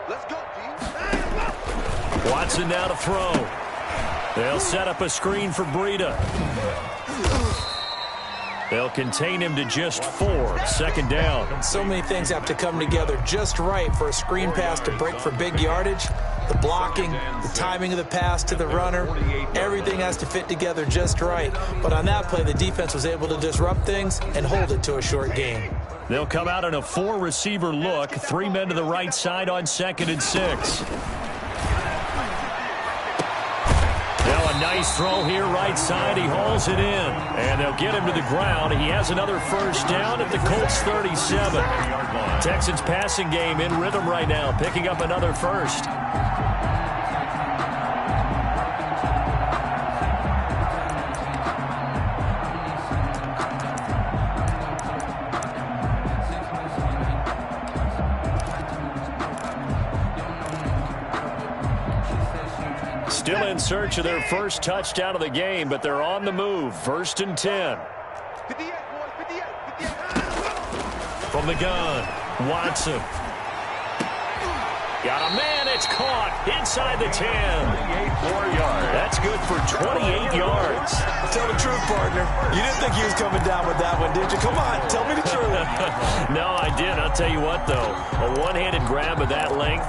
Speaker 6: Let's go, team.
Speaker 3: Watson now to throw. They'll set up a screen for Breida. They'll contain him to just 4. 2nd down.
Speaker 7: So many things have to come together just right for a screen pass to break for big yardage. The blocking, the timing of the pass to the runner, everything has to fit together just right. But on that play, the defense was able to disrupt things and hold it to a short gain.
Speaker 3: They'll come out in a 4-receiver look. 3 men to the right side on 2nd and 6. Now a Nice throw here, right side. He hauls it in. And they'll get him to the ground. He has another first down at the Colts 37. Texans passing game in rhythm right now, picking up another first. Still in search of their first touchdown of the game, but they're on the move. 1st and 10.
Speaker 6: 58, boys, 58, 58.
Speaker 3: From the gun, Watson. Got a man, it's caught inside the 10.
Speaker 4: 4 yards.
Speaker 3: That's good for 28 yards.
Speaker 7: Tell the truth, partner. You didn't think he was coming down with that one, did you? Come on, tell me the truth.
Speaker 3: No, I did. I'll tell you what, though. A one-handed grab of that length.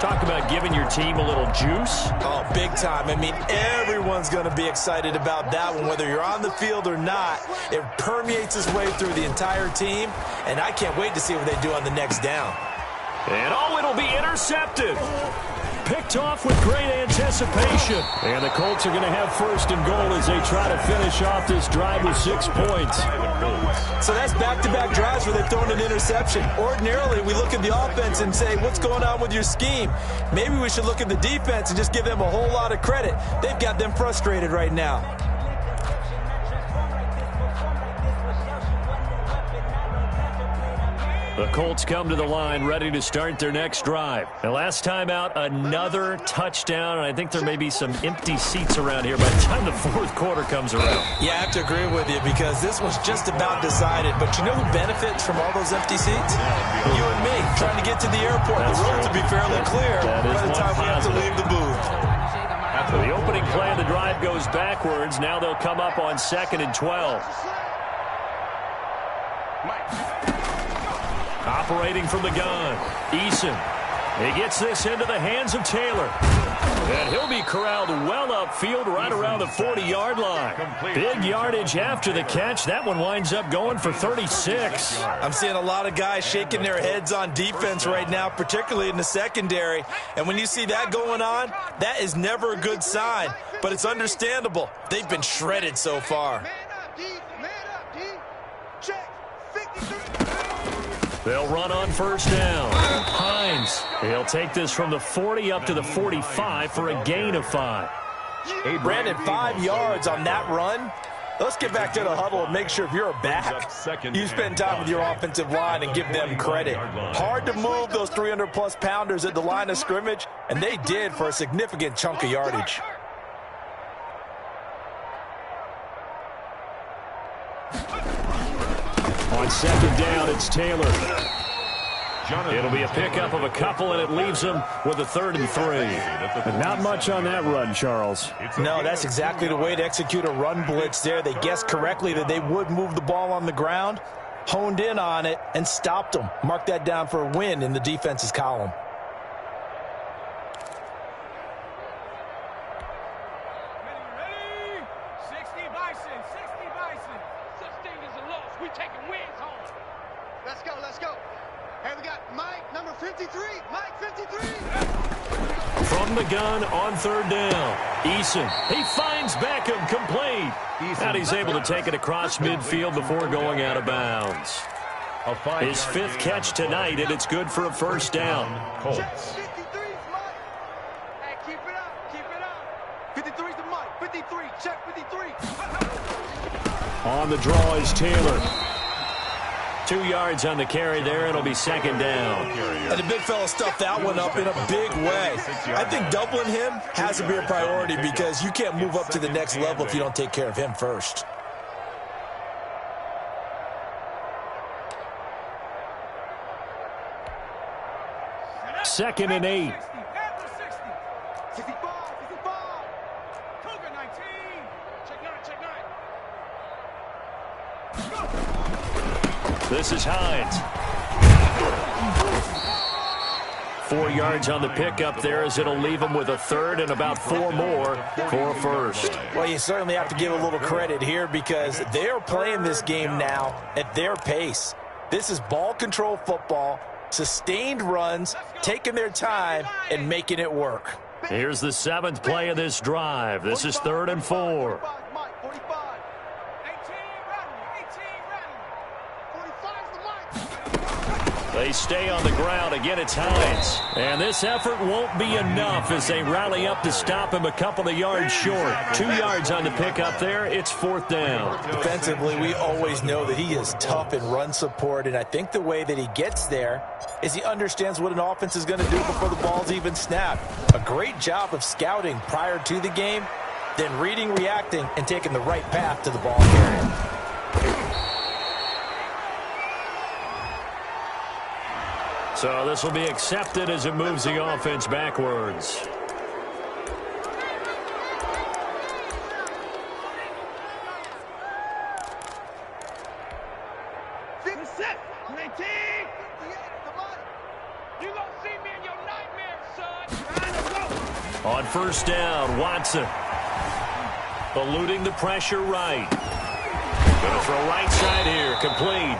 Speaker 3: Talk about giving your team a little juice.
Speaker 7: Oh, big time. I mean, everyone's going to be excited about that one, whether you're on the field or not. It permeates its way through the entire team, and I can't wait to see what they do on the next down.
Speaker 3: And it'll be intercepted. Picked off with great anticipation. And the Colts are going to have 1st and goal as they try to finish off this drive with 6 points.
Speaker 7: So that's back-to-back drives where they've thrown an interception. Ordinarily, we look at the offense and say, what's going on with your scheme? Maybe we should look at the defense and just give them a whole lot of credit. They've got them frustrated right now.
Speaker 3: The Colts come to the line ready to start their next drive. And last time out, another touchdown, and I think there may be some empty seats around here by the time the 4th quarter comes around.
Speaker 7: Yeah, I have to agree with you because this was just about decided. But you know who benefits from all those empty seats? You and me, trying to get to the airport. The roads will be fairly clear by the time we have to leave the booth.
Speaker 3: So the opening play of the drive goes backwards. Now they'll come up on 2nd and 12. Operating from the gun, Eason. He gets this into the hands of Taylor. And he'll be corralled well upfield right around the 40-yard line. Big yardage after the catch. That one winds up going for 36.
Speaker 7: I'm seeing a lot of guys shaking their heads on defense right now, particularly in the secondary. And when you see that going on, that is never a good sign. But it's understandable. They've been shredded so far.
Speaker 3: They'll run on 1st down. Hines, he'll take this from the 40 up to the 45 for a gain of 5.
Speaker 7: Brandon, 5 yards on that run. Let's get back to the huddle and make sure if you're a back, you spend time with your offensive line and give them credit. Hard to move those 300-plus pounders at the line of scrimmage, and they did for a significant chunk of yardage.
Speaker 3: On 2nd down, it's Taylor. It'll be a pickup of a couple, and it leaves them with a 3rd and 3.
Speaker 9: And not much on that run, Charles.
Speaker 7: No, that's exactly the way to execute a run blitz there. They guessed correctly that they would move the ball on the ground, honed in on it, and stopped them. Mark that down for a win in the defense's column.
Speaker 6: Let's go. Hey, we got Mike, number 53. Mike, 53.
Speaker 3: From the gun on 3rd down. Eason, he finds Beckham complete. And he's able to take it across midfield before going out of bounds. His 5th catch tonight, and it's good for a 1st down.
Speaker 6: Colts. 53's Mike. Hey, keep it up. 53's the Mike. 53. Check 53.
Speaker 3: On the draw is Taylor. 2 yards on the carry there. It'll be 2nd down.
Speaker 7: And the big fella stuffed that one up in a big way. I think doubling him has to be a priority because you can't move up to the next level if you don't take care of him first.
Speaker 3: Second and 8.
Speaker 6: 65. Cougar 19. Check 9.
Speaker 3: This is Hines. 4 yards on the pickup there as it'll leave him with a 3rd and about 4 more for a 1st.
Speaker 7: Well, you certainly have to give a little credit here because they're playing this game now at their pace. This is ball control football, sustained runs, taking their time, and making it work.
Speaker 3: Here's the 7th play of this drive. This is 3rd and 4. They stay on the ground. Again, it's Hines. And this effort won't be enough as they rally up to stop him a couple of yards short. 2 yards on the pickup there. It's 4th down.
Speaker 7: Defensively, we always know that he is tough in run support, and I think the way that he gets there is he understands what an offense is going to do before the ball's even snapped. A great job of scouting prior to the game, then reading, reacting, and taking the right path to the ball carrier.
Speaker 3: So this will be accepted as it moves the offense backwards. On 1st down, Watson. Eluding the pressure right. Going to throw right side here, complete.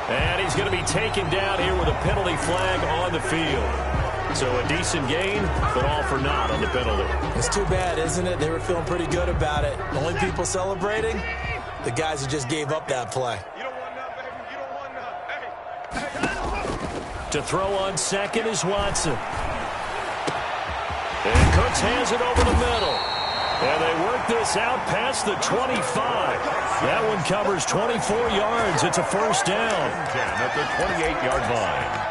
Speaker 3: And he's going to be taken down here with a penalty flag on the field. So a decent gain, but all for naught on the penalty.
Speaker 7: It's too bad, isn't it? They were feeling pretty good about it. The only people celebrating, the guys who just gave up that play.
Speaker 3: To throw on 2nd is Watson. And Cooks hands it over the middle. And they work this out past the 25. That one covers 24 yards. It's a 1st down.
Speaker 4: 10 at the 28-yard line.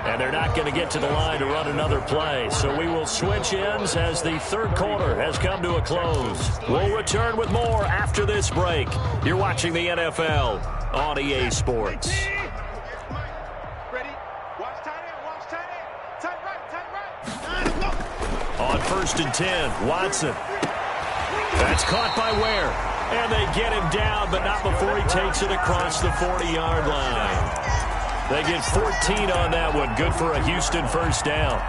Speaker 3: And they're not going to get to the line to run another play. So we will switch ends as the 3rd quarter has come to a close. We'll return with more after this break. You're watching the NFL on EA Sports. On 1st and 10, Watson. That's caught by Ware. And they get him down, but not before he takes it across the 40-yard line. They get 14 on that one. Good for a Houston 1st down.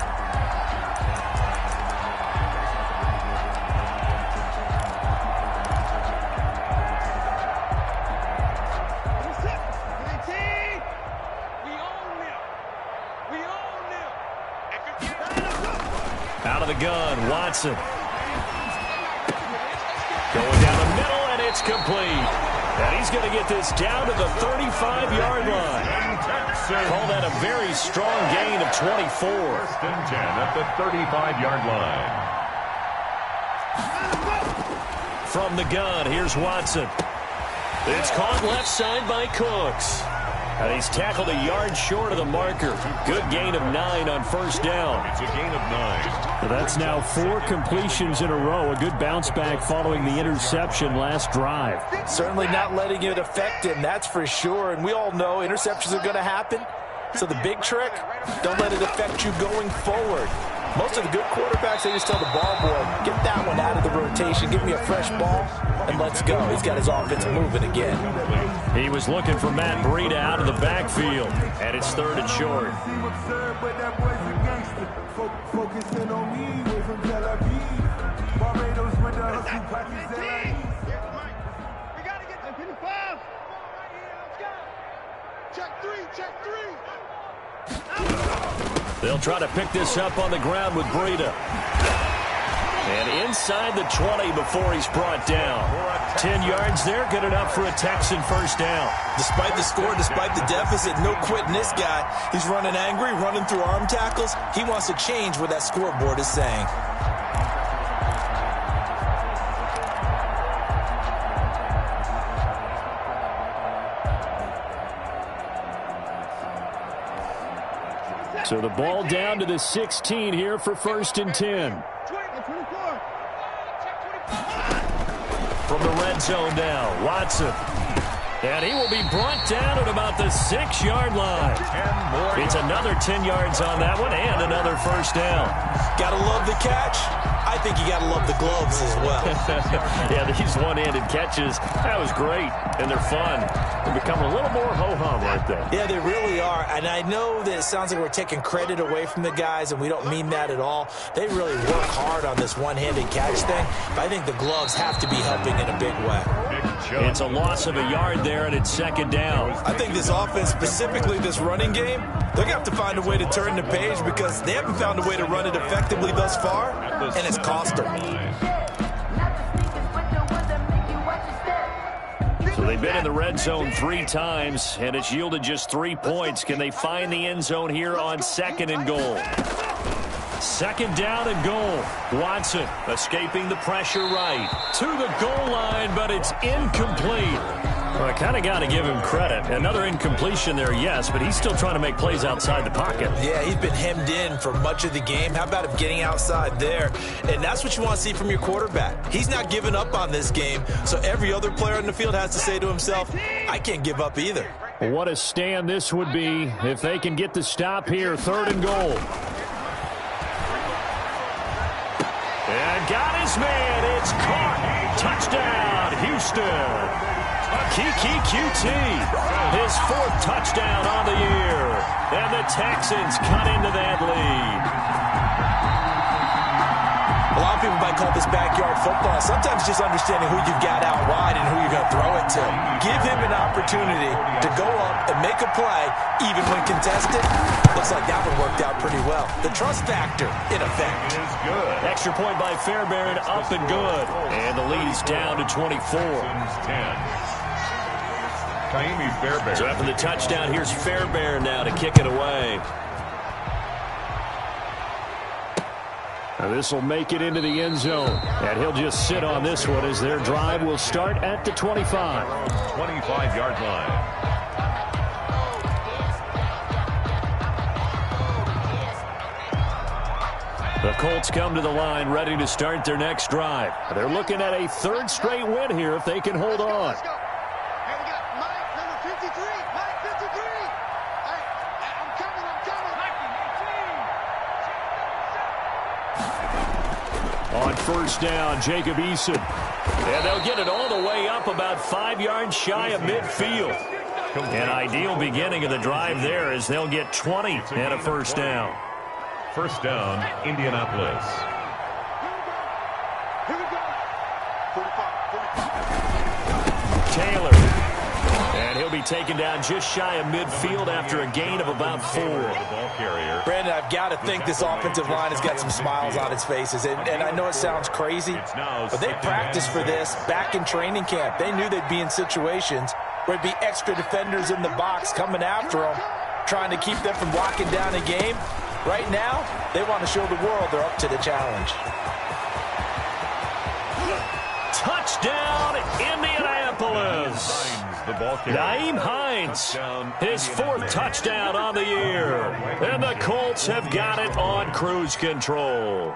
Speaker 3: Out of the gun, Watson. Going down the middle, and it's complete. And he's going to get this down to the 35-yard line. Call that a very strong gain of 24.
Speaker 4: 1st and 10 at the 35-yard line.
Speaker 3: From the gun, here's Watson. It's caught left side by Cooks. And he's tackled a yard short of the marker. Good gain of 9 on 1st down.
Speaker 4: It's a gain of 9.
Speaker 9: So that's now 4 completions in a row. A good bounce back following the interception last drive.
Speaker 7: Certainly not letting it affect him, that's for sure. And we all know interceptions are going to happen. So the big trick, don't let it affect you going forward. Most of the good quarterbacks, they just tell the ball boy, get that one out of the rotation, give me a fresh ball, and let's go. He's got his offense moving again.
Speaker 3: He was looking for Matt Breida out of the backfield, and it's 3rd and short.
Speaker 8: Focusing on me, way from Tel Aviv. Barbados with the hustle package LIE.
Speaker 6: We gotta get to 55. Check 3, check 3.
Speaker 3: They'll try to pick this up on the ground with Breida. And inside the 20 before he's brought down. 10 yards there, good enough for a Texan 1st down.
Speaker 7: Despite the score, despite the deficit, no quitting this guy. He's running angry, running through arm tackles. He wants to change what that scoreboard is saying.
Speaker 3: So the ball down to the 16 here for 1st and 10. From the red zone now, Watson. And he will be brought down at about the 6-yard line. It's another 10 yards on that one and another first down.
Speaker 7: Gotta love the catch. I think you gotta love the gloves as well.
Speaker 3: Yeah, these one-handed catches, that was great, and they're fun. They become a little more ho-hum right there.
Speaker 7: Yeah, they really are, and I know that it sounds like we're taking credit away from the guys, and we don't mean that at all. They really work hard on this one-handed catch thing, but I think the gloves have to be helping in a big way.
Speaker 3: It's a loss of a yard there, and it's second down.
Speaker 7: I think this offense, specifically this running game, they're going to have to find a way to turn the page because they haven't found a way to run it effectively thus far, and it's cost them.
Speaker 3: So they've been in the red zone 3 times, and it's yielded just 3 points. Can they find the end zone here on 2nd and goal? Second down and goal. Watson escaping the pressure right to the goal line, but it's incomplete. Well, I kind of got to give him credit. Another incompletion there, yes, but he's still trying to make plays outside the pocket.
Speaker 7: Yeah, he's been hemmed in for much of the game. How about him getting outside there? And that's what you want to see from your quarterback. He's not giving up on this game, so every other player on the field has to say to himself, I can't give up either.
Speaker 9: What a stand this would be if they can get the stop here. 3rd and goal.
Speaker 3: And got his man. It's caught. Touchdown, Houston. Kiki QT, his 4th touchdown on the year. And the Texans cut into that lead.
Speaker 7: A lot of people might call this backyard football. Sometimes just understanding who you've got out wide and who you're going to throw it to. Give him an opportunity to go up and make a play, even when contested. Looks like that one worked out pretty well. The trust factor, in effect.
Speaker 4: Is good.
Speaker 3: Extra point by Fairbairn, up and good. And the lead is down to 24.
Speaker 4: 10. Kaimi Fairbairn.
Speaker 3: So after the touchdown, here's Fairbairn now to kick it away.
Speaker 9: Now this will make it into the end zone. And he'll just sit on this one as their drive will start at the 25.
Speaker 4: 25-yard line.
Speaker 3: The Colts come to the line ready to start their next drive. They're looking at a 3rd straight win here if they can hold on.
Speaker 9: On first down, Jacob Eason.
Speaker 3: And they'll get it all the way up about 5 yards shy of midfield. An ideal beginning of the drive there as they'll get 20 and a first down.
Speaker 4: First down, Indianapolis.
Speaker 3: Taylor. And he'll be taken down just shy of midfield after a gain of about 4.
Speaker 7: Brandon, I've got to think this offensive line has got some smiles on its faces. And I know it sounds crazy, but they practiced for this back in training camp. They knew they'd be in situations where there'd be extra defenders in the box coming after them, trying to keep them from locking down a game. Right now, they want to show the world they're up to the challenge.
Speaker 3: Touchdown, Indianapolis. Nyheim Hines, his 4th touchdown on the year. And the Colts have got it on cruise control.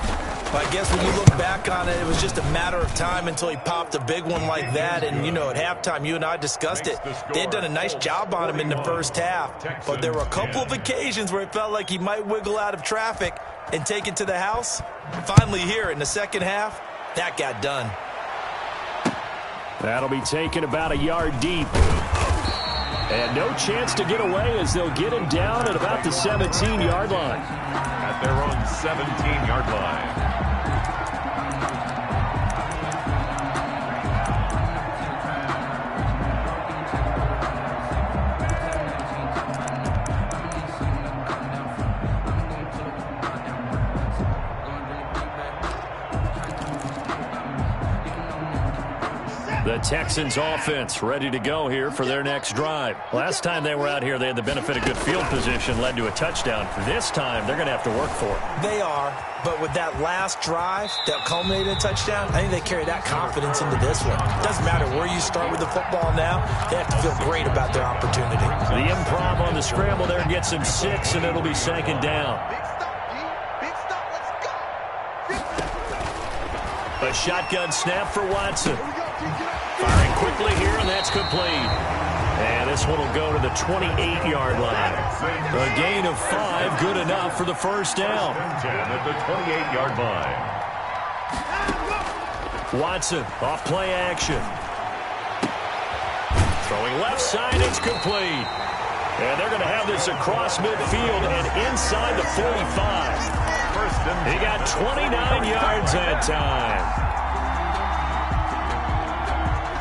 Speaker 7: But I guess when you look back on it, it was just a matter of time until he popped a big one like that. And, you know, at halftime, you and I discussed it. They had done a nice job on him in the first half. But there were a couple of occasions where it felt like he might wiggle out of traffic and take it to the house. Finally here in the second half, that got done.
Speaker 9: That'll be taken about a yard deep. And no chance to get away as they'll get him down at about the 17-yard line.
Speaker 4: At their own 17-yard line.
Speaker 3: The Texans offense ready to go here for their next drive. Last time they were out here, they had the benefit of good field position, led to a touchdown. This time, they're going to have to work for it.
Speaker 7: They are, but with that last drive that culminated in a touchdown, I think they carry that confidence into this one. It doesn't matter where you start with the football now. They have to feel great about their opportunity.
Speaker 3: The improv on the scramble there gets him 6, and it'll be second down. A shotgun snap for Watson. Firing quickly here, and that's It's complete. And this one will go to the 28-yard line. A gain of 5, good enough for the first down.
Speaker 4: 10 at the 28-yard line.
Speaker 3: Watson off play action. Throwing left side, it's complete. And they're going to have this across midfield and inside the 45. He got 29 yards that time.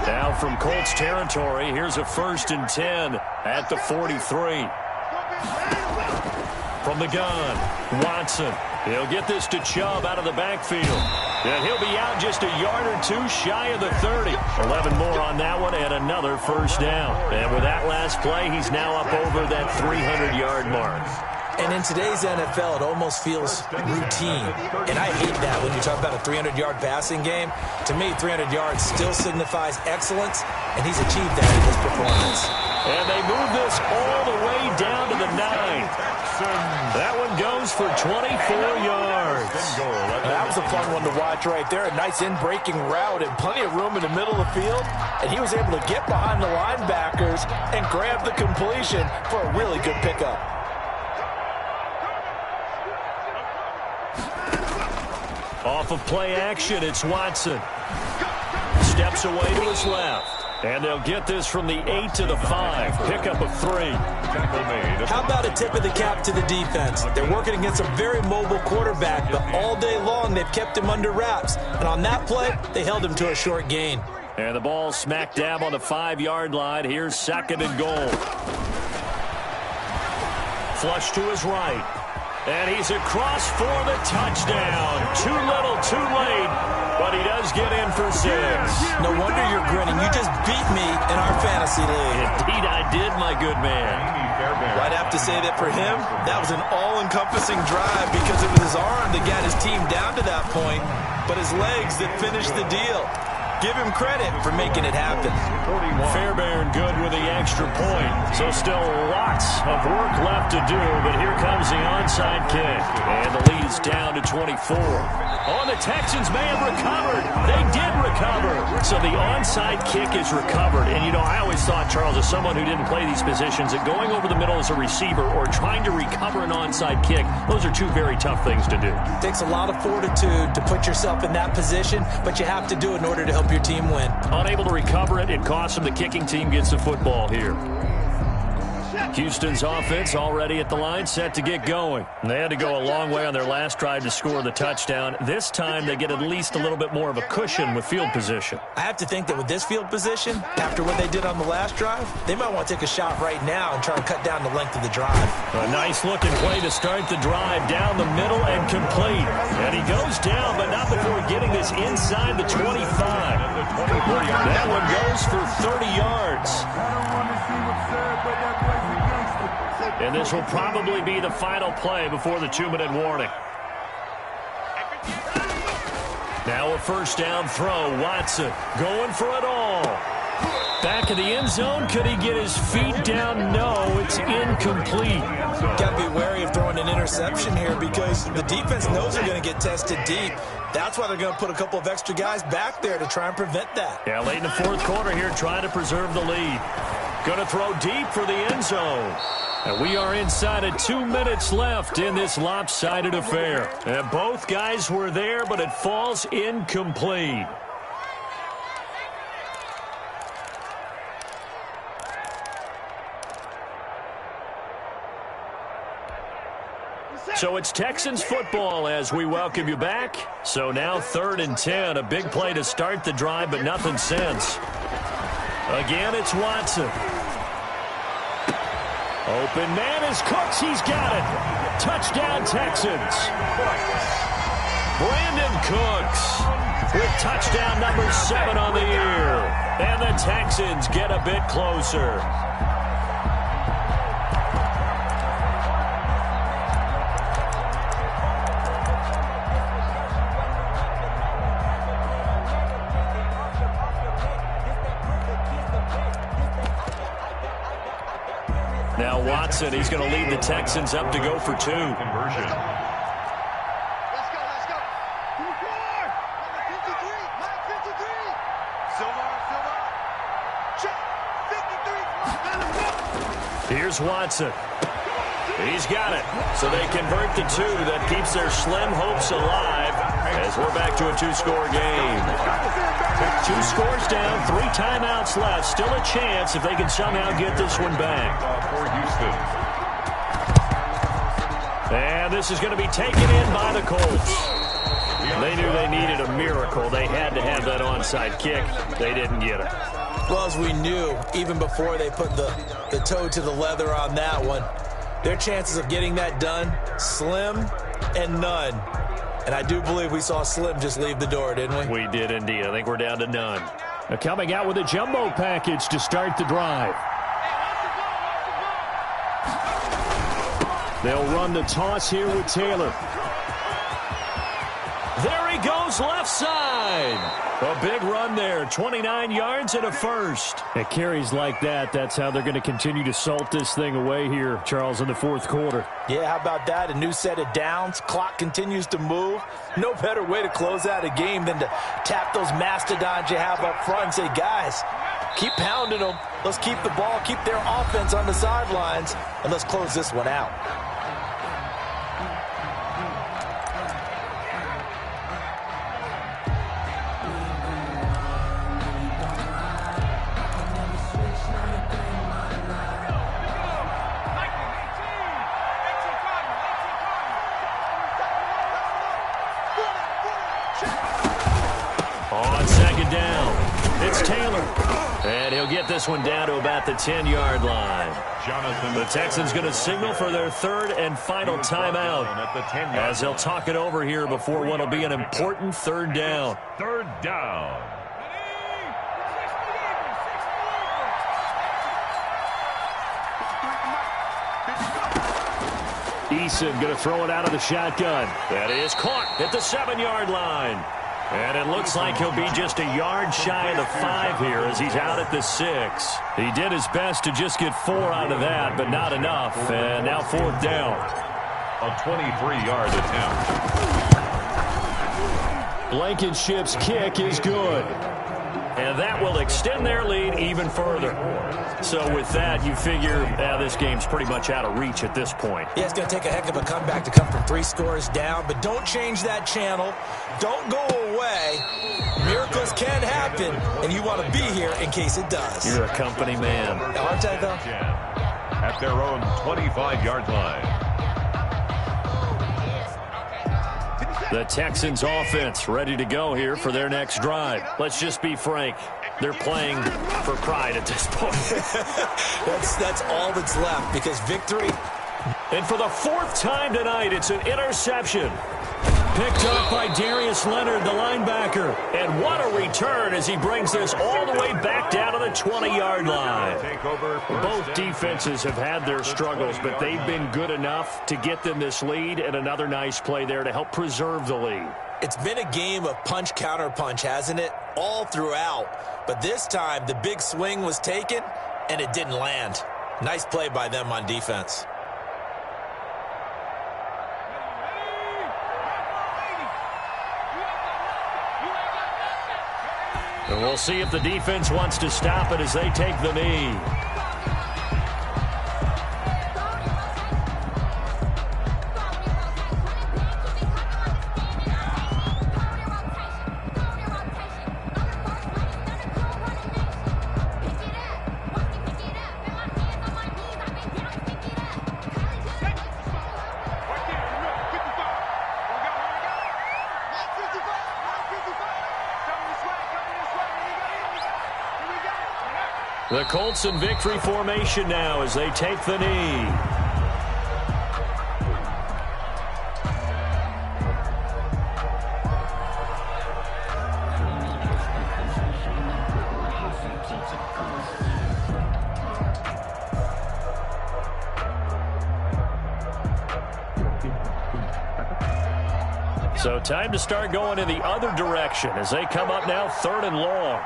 Speaker 3: Now from Colts territory, here's a 1st and 10 at the 43. From the gun, Watson. He'll get this to Chubb out of the backfield. And he'll be out just a yard or 2 shy of the 30. 11 more on that one and another first down. And with that last play, he's now up over that 300-yard mark.
Speaker 7: And in today's NFL, it almost feels routine. And I hate that when you talk about a 300-yard passing game. To me, 300 yards still signifies excellence, and he's achieved that in his performance.
Speaker 3: And they move this all the way down to the 9. That one goes for 24 yards.
Speaker 7: That was a fun one to watch right there. A nice in-breaking route and plenty of room in the middle of the field. And he was able to get behind the linebackers and grab the completion for a really good pickup.
Speaker 3: Off of play action, it's Watson. Steps away to his left. And they'll get this from the 8 to the 5. Pickup of 3.
Speaker 7: How about a tip of the cap to the defense? They're working against a very mobile quarterback, but all day long they've kept him under wraps. And on that play, they held him to a short gain.
Speaker 3: And the ball smack dab on the 5-yard line. Here's 2nd and goal. Flush to his right. And he's across for the touchdown. Too little, too late. But he does get in for 6.
Speaker 7: No wonder you're grinning. You just beat me in our fantasy league.
Speaker 3: Indeed I did, my good man.
Speaker 7: Well, I'd have to say that for him, that was an all-encompassing drive because it was his arm that got his team down to that point, but his legs that finished the deal. Give him credit for making it happen.
Speaker 3: Fairbairn good with the extra point. So still lots of work left to do, but here comes the onside kick. And the lead is down to 24. Oh, the Texans may have recovered. They did recover. So the onside kick is recovered. And, you know, I always thought, Charles, as someone who didn't play these positions, that going over the middle as a receiver or trying to recover an onside kick, those are 2 very tough things to do.
Speaker 7: It takes a lot of fortitude to put yourself in that position, but you have to do it in order to help your team win.
Speaker 3: Unable to recover it, it costs them. The kicking team gets the football here. Houston's offense already at the line, set to get going. They had to go a long way on their last drive to score the touchdown. This time they get at least a little bit more of a cushion with field position.
Speaker 7: I have to think that with this field position, after what they did on the last drive, they might want to take a shot right now and try and cut down the length of the drive.
Speaker 3: A nice looking play to start the drive down the middle and complete. And he goes down, but not before getting this inside the 25. That one goes for 30 yards. And this will probably be the final play before the 2-minute warning. Now a first down throw. Watson going for it all. Back of the end zone. Could he get his feet down? No, it's incomplete.
Speaker 7: Got to be wary of throwing an interception here because the defense knows they're going to get tested deep. That's why they're going to put a couple of extra guys back there to try and prevent that.
Speaker 3: Yeah, late in the 4th quarter here, trying to preserve the lead. Going to throw deep for the end zone. And we are inside of 2 minutes left in this lopsided affair. And both guys were there, but it falls incomplete. So it's Texans football as we welcome you back. So now 3rd and 10, a big play to start the drive, but nothing since. Again, it's Watson. Open man is Cooks. He's got it. Touchdown, Texans. Brandon Cooks with touchdown number 7 on the year. And the Texans get a bit closer. Now Watson, he's going to lead the Texans up to go for 2.
Speaker 6: Let's go. Number 53. Silver. Check.
Speaker 3: Here's Watson. He's got it. So they convert the 2. That keeps their slim hopes alive as we're back to a 2-score game. 2 scores down, 3 timeouts left. Still a chance if they can somehow get this one back.
Speaker 4: For Houston.
Speaker 3: And this is going to be taken in by the Colts. They knew they needed a miracle. They had to have that onside kick. They didn't get it.
Speaker 7: Well, as we knew, even before they put the toe to the leather on that one, their chances of getting that done, slim and none. And I do believe we saw Slim just leave the door, didn't we?
Speaker 3: We did indeed. I think we're down to none. Now coming out with a jumbo package to start the drive. They'll run the toss here with Taylor. There he goes, left side. A big run there, 29 yards and a first. At carries like that, that's how they're going to continue to salt this thing away here, Charles, in the fourth quarter.
Speaker 7: Yeah, how about that? A new set of downs. Clock continues to move. No better way to close out a game than to tap those mastodons you have up front and say, guys, keep pounding them. Let's keep the ball, keep their offense on the sidelines, and let's close this one out.
Speaker 3: Get this one down to about the 10-yard line. The Texans going to signal for their 3rd and final timeout as they'll talk it over here before what will be an important 3rd down.
Speaker 4: 3rd down.
Speaker 3: Eason going to throw it out of the shotgun. That is caught at the 7-yard line. And it looks like he'll be just a yard shy of the 5 here as he's out at the 6. He did his best to just get 4 out of that, but not enough. And now 4th down.
Speaker 4: A 23-yard attempt.
Speaker 3: Blankenship's kick is good. And that will extend their lead even further. So with that, you figure this game's pretty much out of reach at this point.
Speaker 7: Yeah, it's going to take a heck of a comeback to come from 3 scores down, but don't change that channel. Don't go away. Miracles can happen, and you want to be here in case it does.
Speaker 3: You're a company man.
Speaker 7: Aren't I, though?
Speaker 4: At their own 25-yard line.
Speaker 3: The Texans offense ready to go here for their next drive. Let's just be frank. They're playing for pride at this point.
Speaker 7: That's all that's left because victory.
Speaker 3: And for the 4th time tonight, it's an interception. Picked up by Darius Leonard, the linebacker. And what a return as he brings this all the way back down to the 20-yard line. Both defenses have had their struggles, but they've been good enough to get them this lead, and another nice play there to help preserve the lead.
Speaker 7: It's been a game of punch-counter-punch, hasn't it? All throughout. But this time, the big swing was taken, and it didn't land. Nice play by them on defense.
Speaker 3: And we'll see if the defense wants to stop it as they take the knee. The Colts in victory formation now as they take the knee. So time to start going in the other direction as they come up now 3rd and long.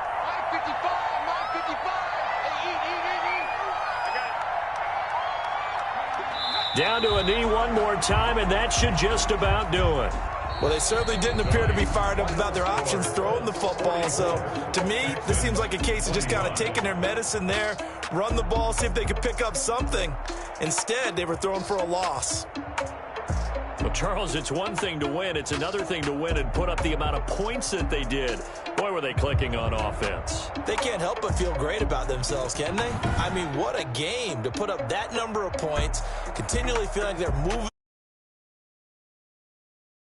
Speaker 3: Down to a knee one more time, and that should just about do it.
Speaker 7: Well, they certainly didn't appear to be fired up about their options throwing the football. So, to me, this seems like a case of just kind of taking their medicine there, run the ball, see if they could pick up something. Instead, they were throwing for a loss.
Speaker 3: Well, Charles, it's one thing to win. It's another thing to win and put up the amount of points that they did. Boy, were they clicking on offense.
Speaker 7: They can't help but feel great about themselves, can they? I mean, what a game to put up that number of points, continually feeling like they're moving